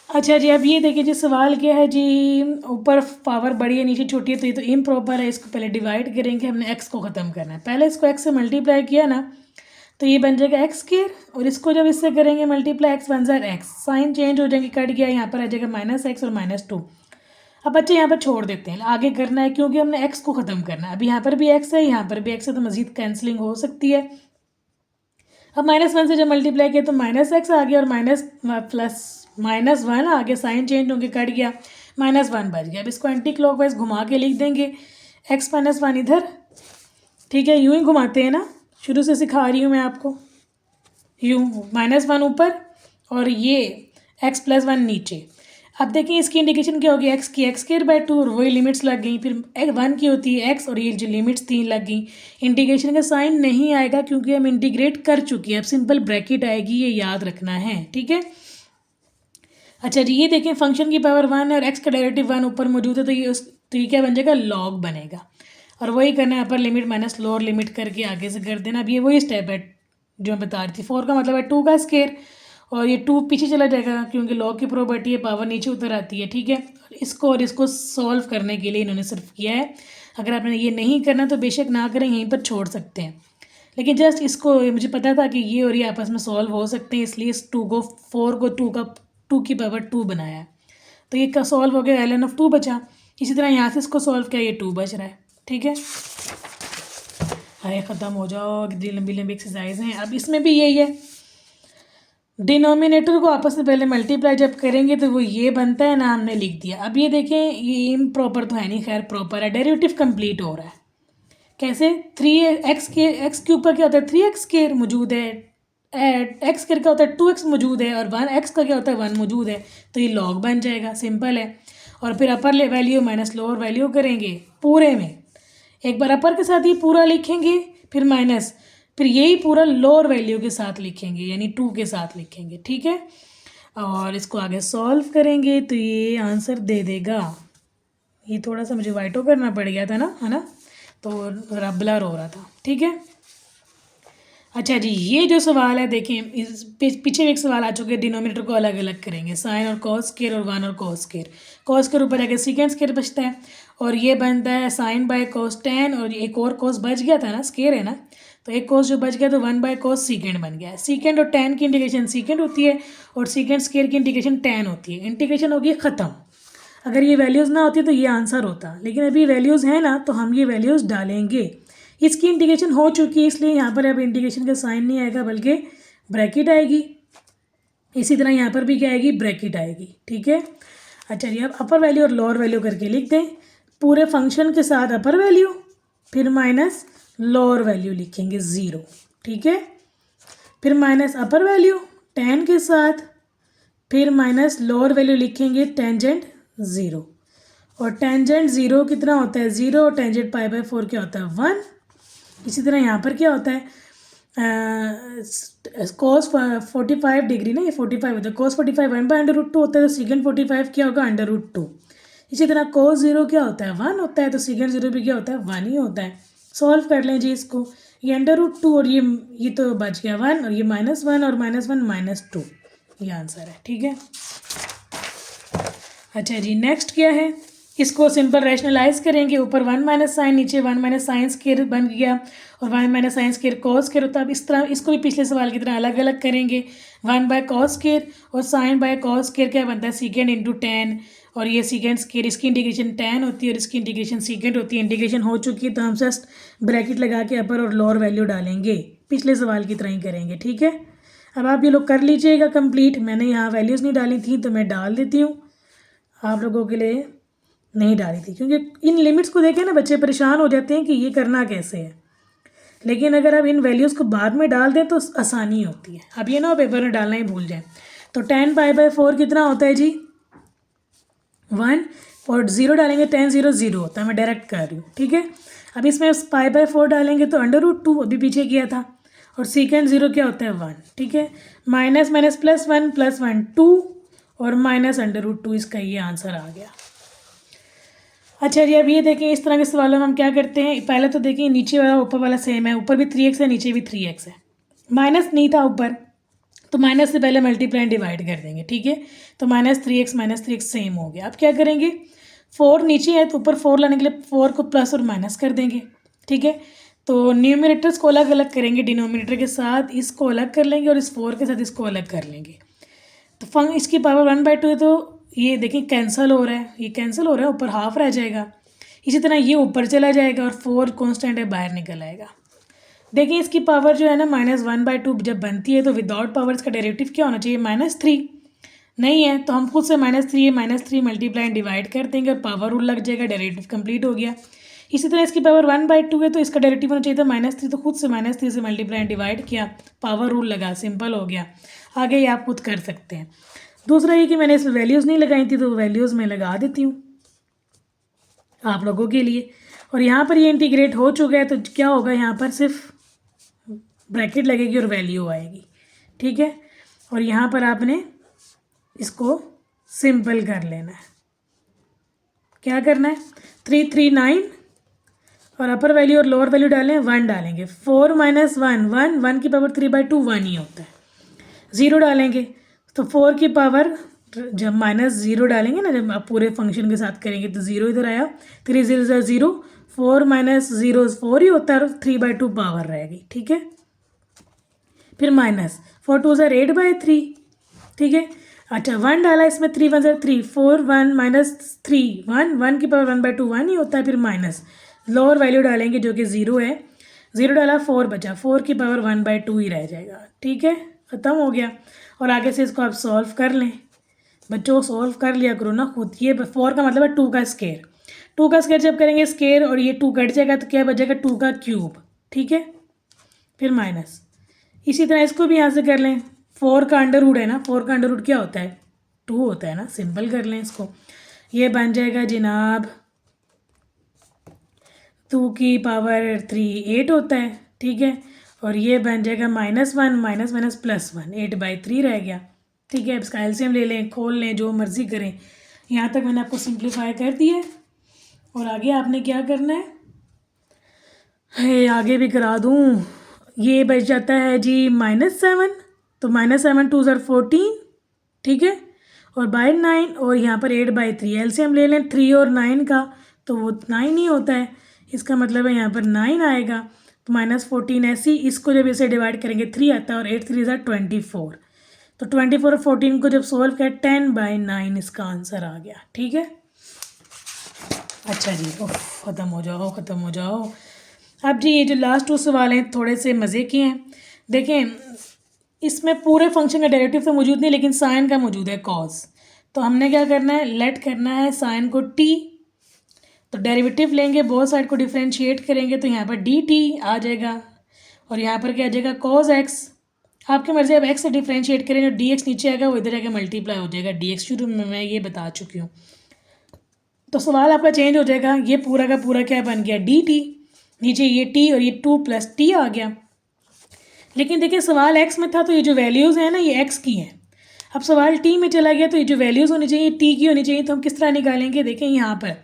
अच्छा जी, अब ये देखिए जी, सवाल क्या है जी, ऊपर पावर बड़ी है नीचे छोटी है, तो ये तो इम्प्रॉपर है, इसको पहले डिवाइड करेंगे, हमने x को ख़त्म करना है, पहले इसको x से मल्टीप्लाई किया ना तो ये बन जाएगा x², और इसको जब इससे करेंगे मल्टीप्लाई, x बन जाएगा x, साइन चेंज हो जाएंगे, कट गया, यहाँ पर आ जाएगा -x और -2। अब बच्चे यहाँ पर छोड़ देते हैं, आगे करना है क्योंकि हमने x को ख़त्म करना है। अब यहाँ पर भी x है, यहाँ पर भी x है, तो मज़ीद कैंसलिंग हो सकती है। अब -1 से जब मल्टीप्लाई किया तो -x आ गया, और -1 आ गया, साइन चेंज होंगे, कट गया, -1 बच गया। अब इसको एंटी क्लॉकवाइज घुमा के लिख देंगे, x - 1 इधर, ठीक है, यूँ ही घुमाते हैं ना, शुरू से सिखा रही हूँ मैं आपको, यूँ -1 ऊपर और ये x + 1 नीचे। अब देखिए इसकी इंडिकेशन क्या होगी, एक्स की एक्स स्क्वायर बाय 2 और वही लिमिट्स लग गई। फिर 1 की होती है एक्स और ये जो लिमिट्स 3 लग गई। इंटीग्रेशन का साइन नहीं आएगा क्योंकि हम इंटीग्रेट कर चुके हैं। अब सिंपल ब्रैकेट आएगी, ये याद रखना है, ठीक है। अच्छा जी, ये देखें फंक्शन की पावर 1 है और एक्स का डेरिवेटिव 1 ऊपर मौजूद है, तो ये क्या बन जाएगा, लॉग बनेगा। और वही करना है, upper limit minus lower limit करके आगे से कर देना। अब ये वही स्टेप है जो मैं बता रही थी। 4 का मतलब है 2 का स्क्वायर और ये 2 पीछे चला जाएगा क्योंकि लॉग की प्रॉपर्टी है, पावर नीचे उतर आती है, ठीक है। इसको और इसको सॉल्व करने के लिए इन्होंने सिर्फ किया है। अगर आपने ये नहीं करना तो बेशक ना करें, यहीं पर छोड़ सकते हैं। लेकिन जस्ट इसको मुझे पता था कि ये और ये आपस में सॉल्व हो सकते हैं, इसलिए इस 4 को 2 की पावर 2 बनाया है। तो ये का सॉल्व हो गया, ln(2) बचा। इसी तरह यहाँ से इसको सॉल्व किया, ये 2 बच रहा है, ठीक है। हाय ख़त्म हो जाओ, कितनी लंबी लंबी एक्सरसाइज हैं। अब इसमें भी यही है, डिनोमिनेटर को आपस में पहले मल्टीप्लाई जब करेंगे तो वो ये बनता है ना, हमने लिख दिया। अब ये देखें, ये इम्प्रॉपर तो है नहीं, खैर प्रॉपर है। डेरिवेटिव कंप्लीट हो रहा है कैसे, 3x क्यूब का क्या होता है 3x स्क्वायर मौजूद है, एक्स स्क्वायर का होता है 2x मौजूद है, और 1x का क्या होता है 1 मौजूद है, तो ये लॉग बन जाएगा, सिंपल है। और फिर अपर वैल्यू माइनस लोअर वैल्यू करेंगे पूरे में। एक बार अपर के साथ ये पूरा लिखेंगे, फिर माइनस, फिर यही पूरा लोअर वैल्यू के साथ लिखेंगे, यानी 2 के साथ लिखेंगे, ठीक है। और इसको आगे सॉल्व करेंगे तो ये आंसर दे देगा। ये थोड़ा सा मुझे वाइटो करना पड़ गया था ना, है ना, तो ज़रा ब्लर हो रहा था, ठीक है। अच्छा जी, ये जो सवाल है देखें, इस पीछे एक सवाल आ चुके हैं, डिनोमिनेटर को अलग अलग करेंगे, साइन और कॉस स्क्वायर और 1 और कॉस स्क्वायर। कॉस के ऊपर आगे सीकेंड स्क्वायर बचता है और ये बनता है साइन बाय कॉस टेन, और एक और कॉस बच गया था ना, स्क्वायर है ना, तो एक कॉस जो बच गया तो 1 बाय कॉस सीकेंड बन गया है। सीकेंड और टेन की इंटीग्रेशन सीकेंड होती है और सीकेंड स्क्वायर की इंटीग्रेशन टेन होती है। इंटीग्रेशन होगी ख़त्म। अगर ये वैल्यूज़ ना होती तो ये आंसर होता, लेकिन अभी वैल्यूज़ हैं ना, तो हम ये वैल्यूज़ डालेंगे। इसकी इंटीग्रेशन हो चुकी है, इसलिए यहाँ पर अब इंटीग्रेशन का साइन नहीं आएगा बल्कि ब्रैकेट आएगी। इसी तरह यहाँ पर भी क्या आएगी, ब्रैकेट आएगी, ठीक है। अच्छा जी, अब अपर वैल्यू और लोअर वैल्यू करके लिख दें, पूरे फंक्शन के साथ अपर वैल्यू, फिर माइनस लोअर वैल्यू लिखेंगे 0, ठीक है। फिर माइनस अपर वैल्यू 10 के साथ, फिर माइनस लोअर वैल्यू लिखेंगे टेंजेंट 0, और टेंजेंट 0 कितना होता है 0, और टेंजेंट π/4 क्या होता है 1। इसी तरह यहाँ पर क्या होता है, cos 45 डिग्री ना, ये 45 होता है, cos 45 1/√2 होता है, तो सेकेंड 45 क्या होगा √2। इसी तरह cos 0 क्या होता है 1 होता है, तो सेकेंड 0 भी क्या होता है 1 ही होता है। सॉल्व कर लें जी इसको, ये √2 और ये तो बच गया 1, और ये -1 और -1 -2, ये आंसर है, ठीक है। अच्छा जी, नेक्स्ट क्या है, इसको सिंपल रैशनलाइज करेंगे, ऊपर 1 माइनस साइन, नीचे 1 माइनस साइन स्क्वायर बन गया, और 1 minus sine square cos square होता है। अब इस तरह इसको भी पिछले सवाल की तरह अलग अलग करेंगे, 1 बाय कॉस स्क्वायर और साइन बाय कॉस स्क्वायर क्या बनता है सीकेंड इंटू टेन, और ये सीकेंड स्क्वायर, इसकी इंटीग्रेशन टेन होती है और इसकी इंटीग्रेशन सीकेंड होती है। इंटीग्रेशन हो चुकी है तो हम जस्ट ब्रैकेट लगा के अपर और लोअर वैल्यू डालेंगे, पिछले सवाल की तरह ही करेंगे, ठीक है। अब आप ये लोग कर लीजिएगा कंप्लीट। मैंने यहाँ वैल्यूज़ नहीं डाली थी तो मैं डाल देती हूँ, आप लोगों के लिए नहीं डाली थी, क्योंकि इन लिमिट्स को देखे ना बच्चे परेशान हो जाते हैं कि ये करना कैसे है। लेकिन अगर आप इन वैल्यूज़ को बाद में डाल दें तो आसानी होती है। अब ये ना पेपर में डालना ही भूल जाए। तो 10 π/4 कितना होता है जी 1, और 0 डालेंगे 10 0 0 होता है, मैं डायरेक्ट कर रही हूँ, ठीक है। अब इसमें π/4 डालेंगे तो √2 अभी पीछे किया था, और सेकेंड 0 क्या होता है 1, ठीक है। माइनस माइनस +1 2 और माइनस √2, इसका ये आंसर आ गया। अच्छा जी, अब ये देखें, इस तरह के सवालों में हम क्या करते हैं, पहले तो देखिए नीचे वाला ऊपर वाला सेम है, ऊपर भी 3x है नीचे भी 3x है, माइनस नहीं था ऊपर, तो माइनस से पहले मल्टीप्लाई एंड डिवाइड कर देंगे, ठीक है। तो -3x सेम हो गया। अब क्या करेंगे, 4 नीचे है तो ऊपर 4 लाने के लिए 4 को प्लस और माइनस कर देंगे, ठीक है। तो न्यूमिनेटर्स को अलग अलग करेंगे, डिनोमिनेटर के साथ इसको अलग कर लेंगे और इस 4 के साथ इसको अलग कर लेंगे। तो इसकी पावर 1/2 है, तो ये देखिए कैंसिल हो रहा है, ये कैंसिल हो रहा है, ऊपर हाफ रह जाएगा। इसी तरह ये ऊपर चला जाएगा और 4 कांस्टेंट है बाहर निकल आएगा। देखिए इसकी पावर जो है ना -1/2 जब बनती है तो विदाउट पावर इसका डेरिवेटिव क्या होना चाहिए -3 नहीं है, तो हम खुद से -3 मल्टीप्लाई डिवाइड कर देंगे और पावर रूल लग जाएगा, डेरिवेटिव कंप्लीट हो गया। इसी तरह इसकी पावर 1/2 है तो इसका डेरिवेटिव होना चाहिए था -3, तो खुद से -3 से मल्टीप्लाई डिवाइड किया, पावर रूल लगा, सिंपल हो गया। आगे ये आप खुद कर सकते हैं। दूसरा ये कि मैंने इसमें वैल्यूज़ नहीं लगाई थी, तो वैल्यूज़ मैं लगा देती हूँ आप लोगों के लिए। और यहाँ पर ये इंटीग्रेट हो चुका है, तो क्या होगा, यहाँ पर सिर्फ ब्रैकेट लगेगी और वैल्यू आएगी, ठीक है। और यहाँ पर आपने इसको सिंपल कर लेना है। क्या करना है, 339 और अपर वैल्यू और लोअर वैल्यू डालें, 1 डालेंगे। 4 माइनस 1 1, 1 की पावर 3/2 1 ही होता है। 0 डालेंगे तो 4 की पावर, जब -0 डालेंगे ना, जब आप पूरे फंक्शन के साथ करेंगे तो 0 इधर आया, 3 0 0, 4 माइनस 0 4 ही होता है और 3/2 पावर रहेगी, ठीक है। फिर माइनस 4 2 8/3, ठीक है। अच्छा 1 डाला इसमें, 3 1 3, 4 1 माइनस 3 1, 1 की पावर 1/2 1 ही होता है। फिर माइनस लोअर वैल्यू डालेंगे जो कि 0 है, 0 डाला 4 बचा, 4 की पावर 1/2 ही रह जाएगा, ठीक है, ख़त्म हो गया। और आगे से इसको आप सॉल्व कर लें, बच्चों सॉल्व कर लिया करो ना खुद। ये 4 का मतलब है 2 का स्केयर, 2 का स्केयर जब करेंगे स्केयर और ये 2 कट जाएगा तो क्या बचेगा, 2 का क्यूब, ठीक है। फिर माइनस, इसी तरह इसको भी यहाँ से कर लें। 4 का अंडर रूट है ना, 4 का अंडर रूट क्या होता है, 2 होता है ना, सिंपल कर लें इसको। ये बन जाएगा जनाब 2 की पावर 3 8 होता है, ठीक है। और ये बन जाएगा -1 माइनस माइनस +1, 8/3 रह गया, ठीक है। इसका एलसीएम ले लें, खोल लें, जो मर्ज़ी करें। यहाँ तक मैंने आपको सिंप्लीफाई कर दिया है। और आगे आपने क्या करना है, आगे भी करा दूँ। ये बच जाता है जी -7, तो -7 2 14, ठीक है। और बाय 9, और यहाँ पर 8/3 एलसीएम ले लें 3 और 9 का, तो वो 9 ही होता है। इसका मतलब है यहाँ पर 9 आएगा, तो -14 ऐसे ही इसको जब इसे डिवाइड करेंगे 3 आता है, और 8 3 24, तो 24 और 14 को जब सॉल्व किया 10/9 इसका आंसर आ गया, ठीक है। अच्छा जी, ख़त्म हो जाओ, ख़त्म हो जाओ। अब जी ये जो लास्ट 2 सवाल हैं थोड़े से मज़े के हैं। देखें, इसमें पूरे फंक्शन का डेरिवेटिव तो मौजूद नहीं, लेकिन साइन का मौजूद है, कॉस। तो हमने क्या करना है, लेट करना है साइन को टी, तो डेरिवेटिव लेंगे, बहुत साइड को डिफ्रेंशिएट करेंगे, तो यहाँ पर डी टी आ जाएगा। और यहाँ पर क्या आ जाएगा, कॉस एक्स। आपकी मर्ज़ी, अब एक्स से डिफ्रेंशिएट करें, जो डी एक्स नीचे आएगा वो इधर जाकर मल्टीप्लाई हो जाएगा, डी एक्स शुरू में मैं ये बता चुकी हूँ। तो सवाल आपका चेंज हो जाएगा, ये पूरा का पूरा क्या बन गया, डी टी, नीचे ये टी और ये 2 + टी आ गया। लेकिन देखिए सवाल एक्स में था, तो ये जो वैल्यूज़ हैं ना ये एक्स की हैं। अब सवाल टी में चला गया, तो ये जो वैल्यूज़ होनी चाहिए टी की होनी चाहिए। तो हम किस तरह निकालेंगे, देखें यहाँ पर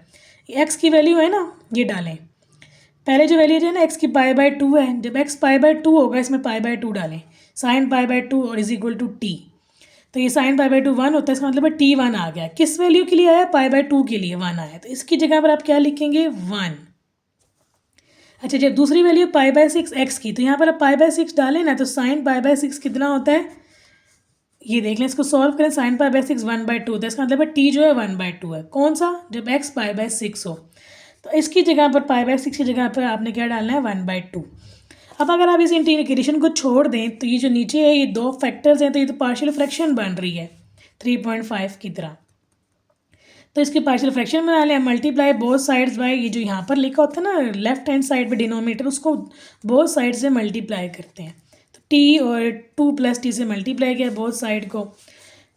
एक्स की वैल्यू है ना, ये डालें। पहले जो वैल्यू है ना एक्स की π/2 है, जब एक्स π/2 होगा इसमें π/2 डालें, साइन π/2 और = टी। तो ये साइन π/2 1 होता है, इसका मतलब है t1 आ गया। किस वैल्यू के लिए आया, π/2 के लिए 1 आया, तो इसकी जगह पर आप क्या लिखेंगे, 1। अच्छा, जब दूसरी वैल्यू π/6 एक्स की, तो यहाँ पर आप π/6 डालें ना, तो साइन π/6 कितना होता है, ये देख लें, इसको सॉल्व करें। साइन π/6 1/2 होता है, इसका मतलब है टी जो है 1/2 है। कौन सा, जब एक्स π/6 हो। तो इसकी जगह पर π/6 की जगह पर आपने क्या डालना है, 1/2। अब अगर आप इस इंटीग्रेशन को छोड़ दें, तो ये जो नीचे है ये 2 फैक्टर्स हैं, तो ये तो पार्शियल फ्रैक्शन बन रही है 3.5 की तरह। तो इसकी पार्शियल फ्रैक्शन बना लें, मल्टीप्लाई बोथ साइड्स बाय, ये जो यहाँ पर लिखा होता है ना लेफ्ट हैंड साइड पे डिनोमिनेटर, उसको बोथ साइड से मल्टीप्लाई करते हैं। तो टी और 2 + टी से मल्टीप्लाई किया बोथ साइड को,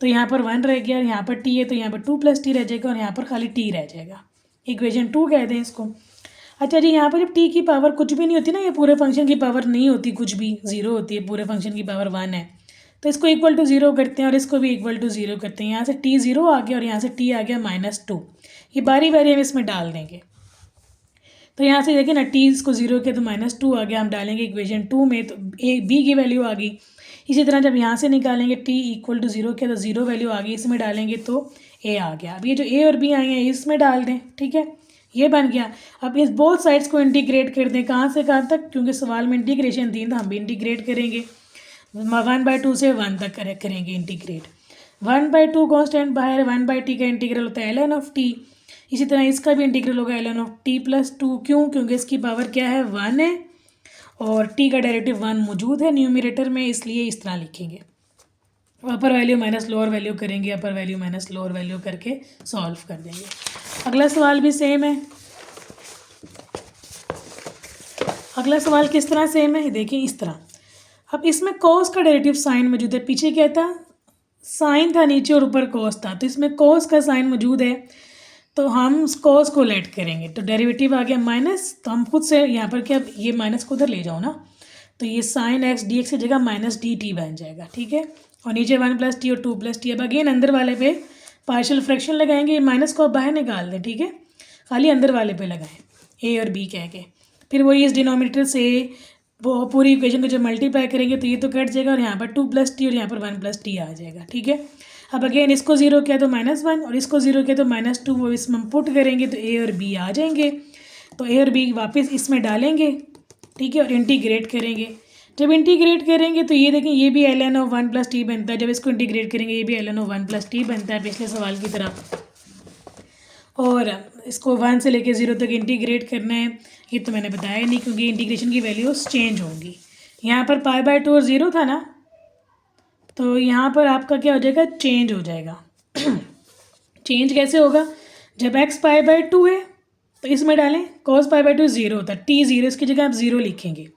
तो यहाँ पर 1 रह गया, यहाँ पर टी है तो यहाँ पर 2 + टी रह जाएगा, और यहाँ पर खाली टी रह जाएगा। इक्वेशन 2 कहते हैं इसको। अच्छा जी, यहाँ पर जब टी की पावर कुछ भी नहीं होती ना, ये पूरे फंक्शन की पावर नहीं होती कुछ भी, 0 होती है, पूरे फंक्शन की पावर 1 है, तो इसको = 0 करते हैं और इसको भी = 0 करते हैं। यहाँ से टी 0 आ गया और यहाँ से टी आ गया -2। ये बारी बारी हम इसमें डाल देंगे। तो यहाँ से देखिए ना, टी इसको 0 किया तो -2 आ गया, हम डालेंगे इक्वेशन 2 में, तो ए बी की वैल्यू आ गई। इसी तरह जब यहाँ से निकालेंगे टी = 0 किया तो 0 वैल्यू आ गई, इसमें डालेंगे तो ए आ गया। अब ये जो ए और बी आए हैं इसमें डाल दें, ठीक है, ये बन गया। अब इस बोथ साइड्स को इंटीग्रेट कर दें, कहाँ से कहाँ तक, क्योंकि सवाल में इंटीग्रेशन थी तो हम भी इंटीग्रेट करेंगे, 1/2 से 1 तक करेंगे इंटीग्रेट। 1/2 कॉन्स्टेंट बाहर, 1/t का इंटीग्रल होता है ln of t। इसी तरह इसका भी इंटीग्रल होगा ln of t + 2, क्यों, क्योंकि इसकी पावर क्या है, 1 है, और t का डेरिवेटिव 1 मौजूद है न्यूमरेटर में, इसलिए इस तरह लिखेंगे। Upper value minus lower value करेंगे, upper value minus lower value करके सॉल्व कर देंगे। अगला सवाल भी सेम है। अगला सवाल किस तरह सेम है, देखिए इस तरह। अब इसमें कॉस का डेरिवेटिव साइन मौजूद है, पीछे क्या था, साइन था नीचे और ऊपर कॉस था, तो इसमें कॉस का साइन मौजूद है तो हम कॉस को लेट करेंगे, तो डेरिवेटिव आ गया माइनस, तो हम खुद से यहाँ पर क्या ये माइनस को उधर ले जाओ ना, तो ये साइन एक्स डी एक्स की जगह माइनस डी टी बन जाएगा, ठीक है। और नीचे 1 + t और 2 + t। अब अगेन अंदर वाले पे पार्शियल फ्रैक्शन लगाएंगे, ये माइनस को आप बाहर निकाल दें, ठीक है, खाली अंदर वाले पे लगाएं ए और बी कह के, फिर वही इस डिनोमिनेटर से वो पूरी इक्वेशन को जब मल्टीप्लाई करेंगे तो ये तो कट जाएगा और यहाँ पर 2 + t और यहाँ पर 1 + t आ जाएगा, ठीक है। अब अगेन इसको जीरो किया तो -1 और इसको जीरो किया तो -2, वो इसमें हम पुट करेंगे तो ए और बी आ जाएंगे, तो ए और बी वापस इसमें डालेंगे, ठीक है, और इंटीग्रेट करेंगे। जब इंटीग्रेट करेंगे तो ये देखें ये भी ln of 1 + t बनता है, जब इसको इंटीग्रेट करेंगे ये भी ln of 1 + t बनता है पिछले सवाल की तरह, और इसको 1 से लेके 0 तक इंटीग्रेट करना है, ये तो मैंने बताया नहीं क्योंकि इंटीग्रेशन की वैल्यूज चेंज होंगी। यहाँ पर π/2 और 0 था ना, तो यहाँ पर आपका क्या हो जाएगा, चेंज हो जाएगा। चेंज कैसे होगा, जब x π/2 है तो इसमें डालें cos π/2 0 होता है, t 0 इसकी जगह आप 0 लिखेंगे।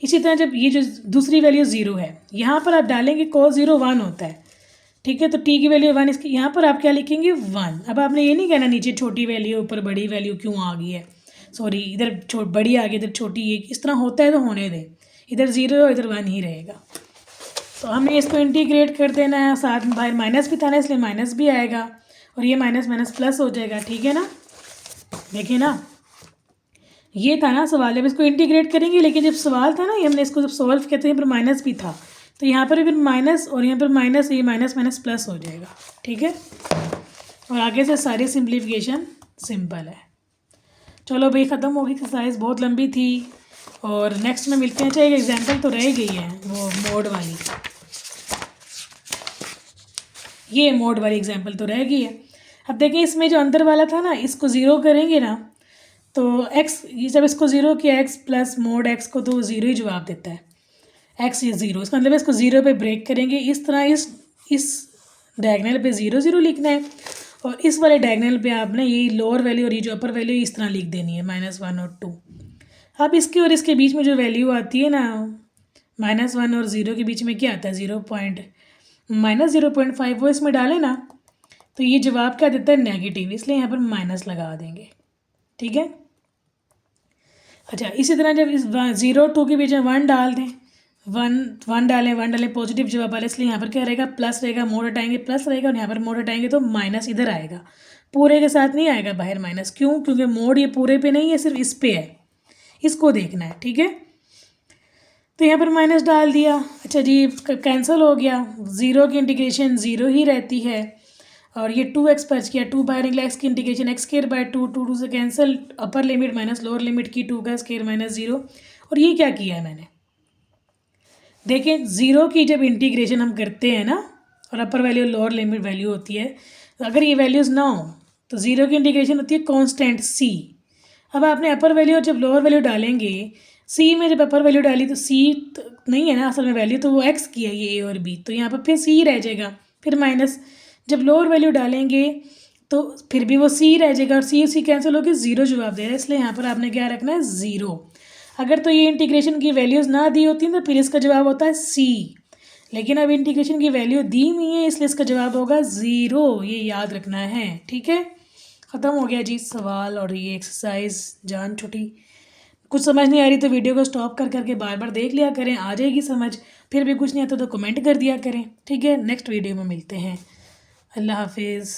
इसी तरह जब ये जो दूसरी वैल्यू 0 है यहाँ पर आप डालेंगे cos 0 1 होता है, ठीक है, तो t की वैल्यू 1, इसकी यहाँ पर आप क्या लिखेंगे 1। अब आपने ये नहीं कहना नीचे छोटी वैल्यू ऊपर बड़ी वैल्यू क्यों आ गई है, सॉरी इधर बड़ी आ गई इधर छोटी है, इस तरह होता है तो होने दें, इधर 0 इधर 1 ही रहेगा। तो हमने इसको इंटीग्रेट कर देना है, साथ में बाहर माइनस भी था ना इसलिए माइनस भी आएगा और ये माइनस माइनस प्लस हो जाएगा, ठीक है ना। देखिए ना ये था ना सवाल, जब इसको इंटीग्रेट करेंगे, लेकिन जब सवाल था ना ये हमने इसको जब सॉल्व किया तो यहाँ पर माइनस भी था, तो यहाँ पर फिर माइनस और यहाँ पर माइनस, ये माइनस माइनस प्लस हो जाएगा, ठीक है। और आगे से सारी सिंप्लीफिकेशन सिंपल है। चलो भाई ख़त्म हो गई एक्सरसाइज, बहुत लंबी थी और नेक्स्ट में मिलते हैं। अच्छा एक एग्जांपल तो रह गई है वो मोड वाली, ये मोड वाली एग्जांपल तो रह गई है। अब देखें इसमें जो अंदर वाला था ना इसको ज़ीरो करेंगे ना तो x, जब इसको ज़ीरो किया x प्लस मोड x को तो 0 ही जवाब देता है, x ये 0, इसका मतलब इसको 0 पे ब्रेक करेंगे, इस तरह इस डायगनल पे 0 0 लिखना है और इस वाले डायगनल पे आपने ये लोअर वैल्यू और ये जो अपर वैल्यू इस तरह लिख देनी है -1 और 2। अब इसके और इसके बीच में जो वैल्यू आती है ना -1 और 0 के बीच में क्या आता है -0.5, वो इसमें डालें ना तो ये जवाब क्या देता है नेगेटिव, इसलिए यहाँ पर माइनस लगा देंगे, ठीक है। अच्छा इसी तरह जब इस 0 2 के बीच में 1 डाल दें, 1 डालें पॉजिटिव जवाब वाले, इसलिए यहाँ पर क्या रहेगा प्लस रहेगा, मोड हटाएंगे प्लस रहेगा और यहाँ पर मोड हटाएंगे तो माइनस इधर आएगा, पूरे के साथ नहीं आएगा बाहर माइनस, क्यों, क्योंकि मोड ये पूरे पे नहीं है सिर्फ इस पे है, इसको देखना है, ठीक है। तो यहाँ पर माइनस डाल दिया, अच्छा जी कैंसिल हो गया, 0 की इंटीग्रेशन 0 ही रहती है और ये 2x बच गया, 2 बाहर निकला, x की इंटीग्रेशन x² 2 से cancel, upper limit minus lower limit की 2 का स्क्वायर -0। और ये क्या किया है मैंने, देखें 0 की जब इंटीग्रेशन हम करते हैं ना और अपर वैल्यू लोअर लिमिट वैल्यू होती है, तो अगर ये वैल्यूज़ ना हो तो 0 की इंटीग्रेशन होती है कांस्टेंट c। अब आपने अपर वैल्यू और जब लोअर वैल्यू डालेंगे, c में जब अपर वैल्यू डाली तो c नहीं है ना असल में वैल्यू, तो वो x की है ये a और b, तो यहाँ पर फिर c रह जाएगा, फिर माइनस, जब लोअर वैल्यू डालेंगे तो फिर भी वो c रह जाएगा और c कैंसिल होकर 0 जवाब दे रहा है, इसलिए यहाँ पर आपने क्या रखना है 0। अगर तो ये इंटीग्रेशन की वैल्यूज़ ना दी होती तो फिर इसका जवाब होता है c, लेकिन अब इंटीग्रेशन की वैल्यू दी हुई है इसलिए इसका जवाब होगा 0, ये याद रखना है, ठीक है। ख़त्म हो गया जी सवाल और ये एक्सरसाइज जान छुटी। कुछ समझ नहीं आ रही तो वीडियो को स्टॉप कर करके बार बार देख लिया करें, आ जाएगी समझ। फिर भी कुछ नहीं आता तो कमेंट कर दिया करें, ठीक है। नेक्स्ट वीडियो में मिलते हैं, अल्लाह हाफिज़।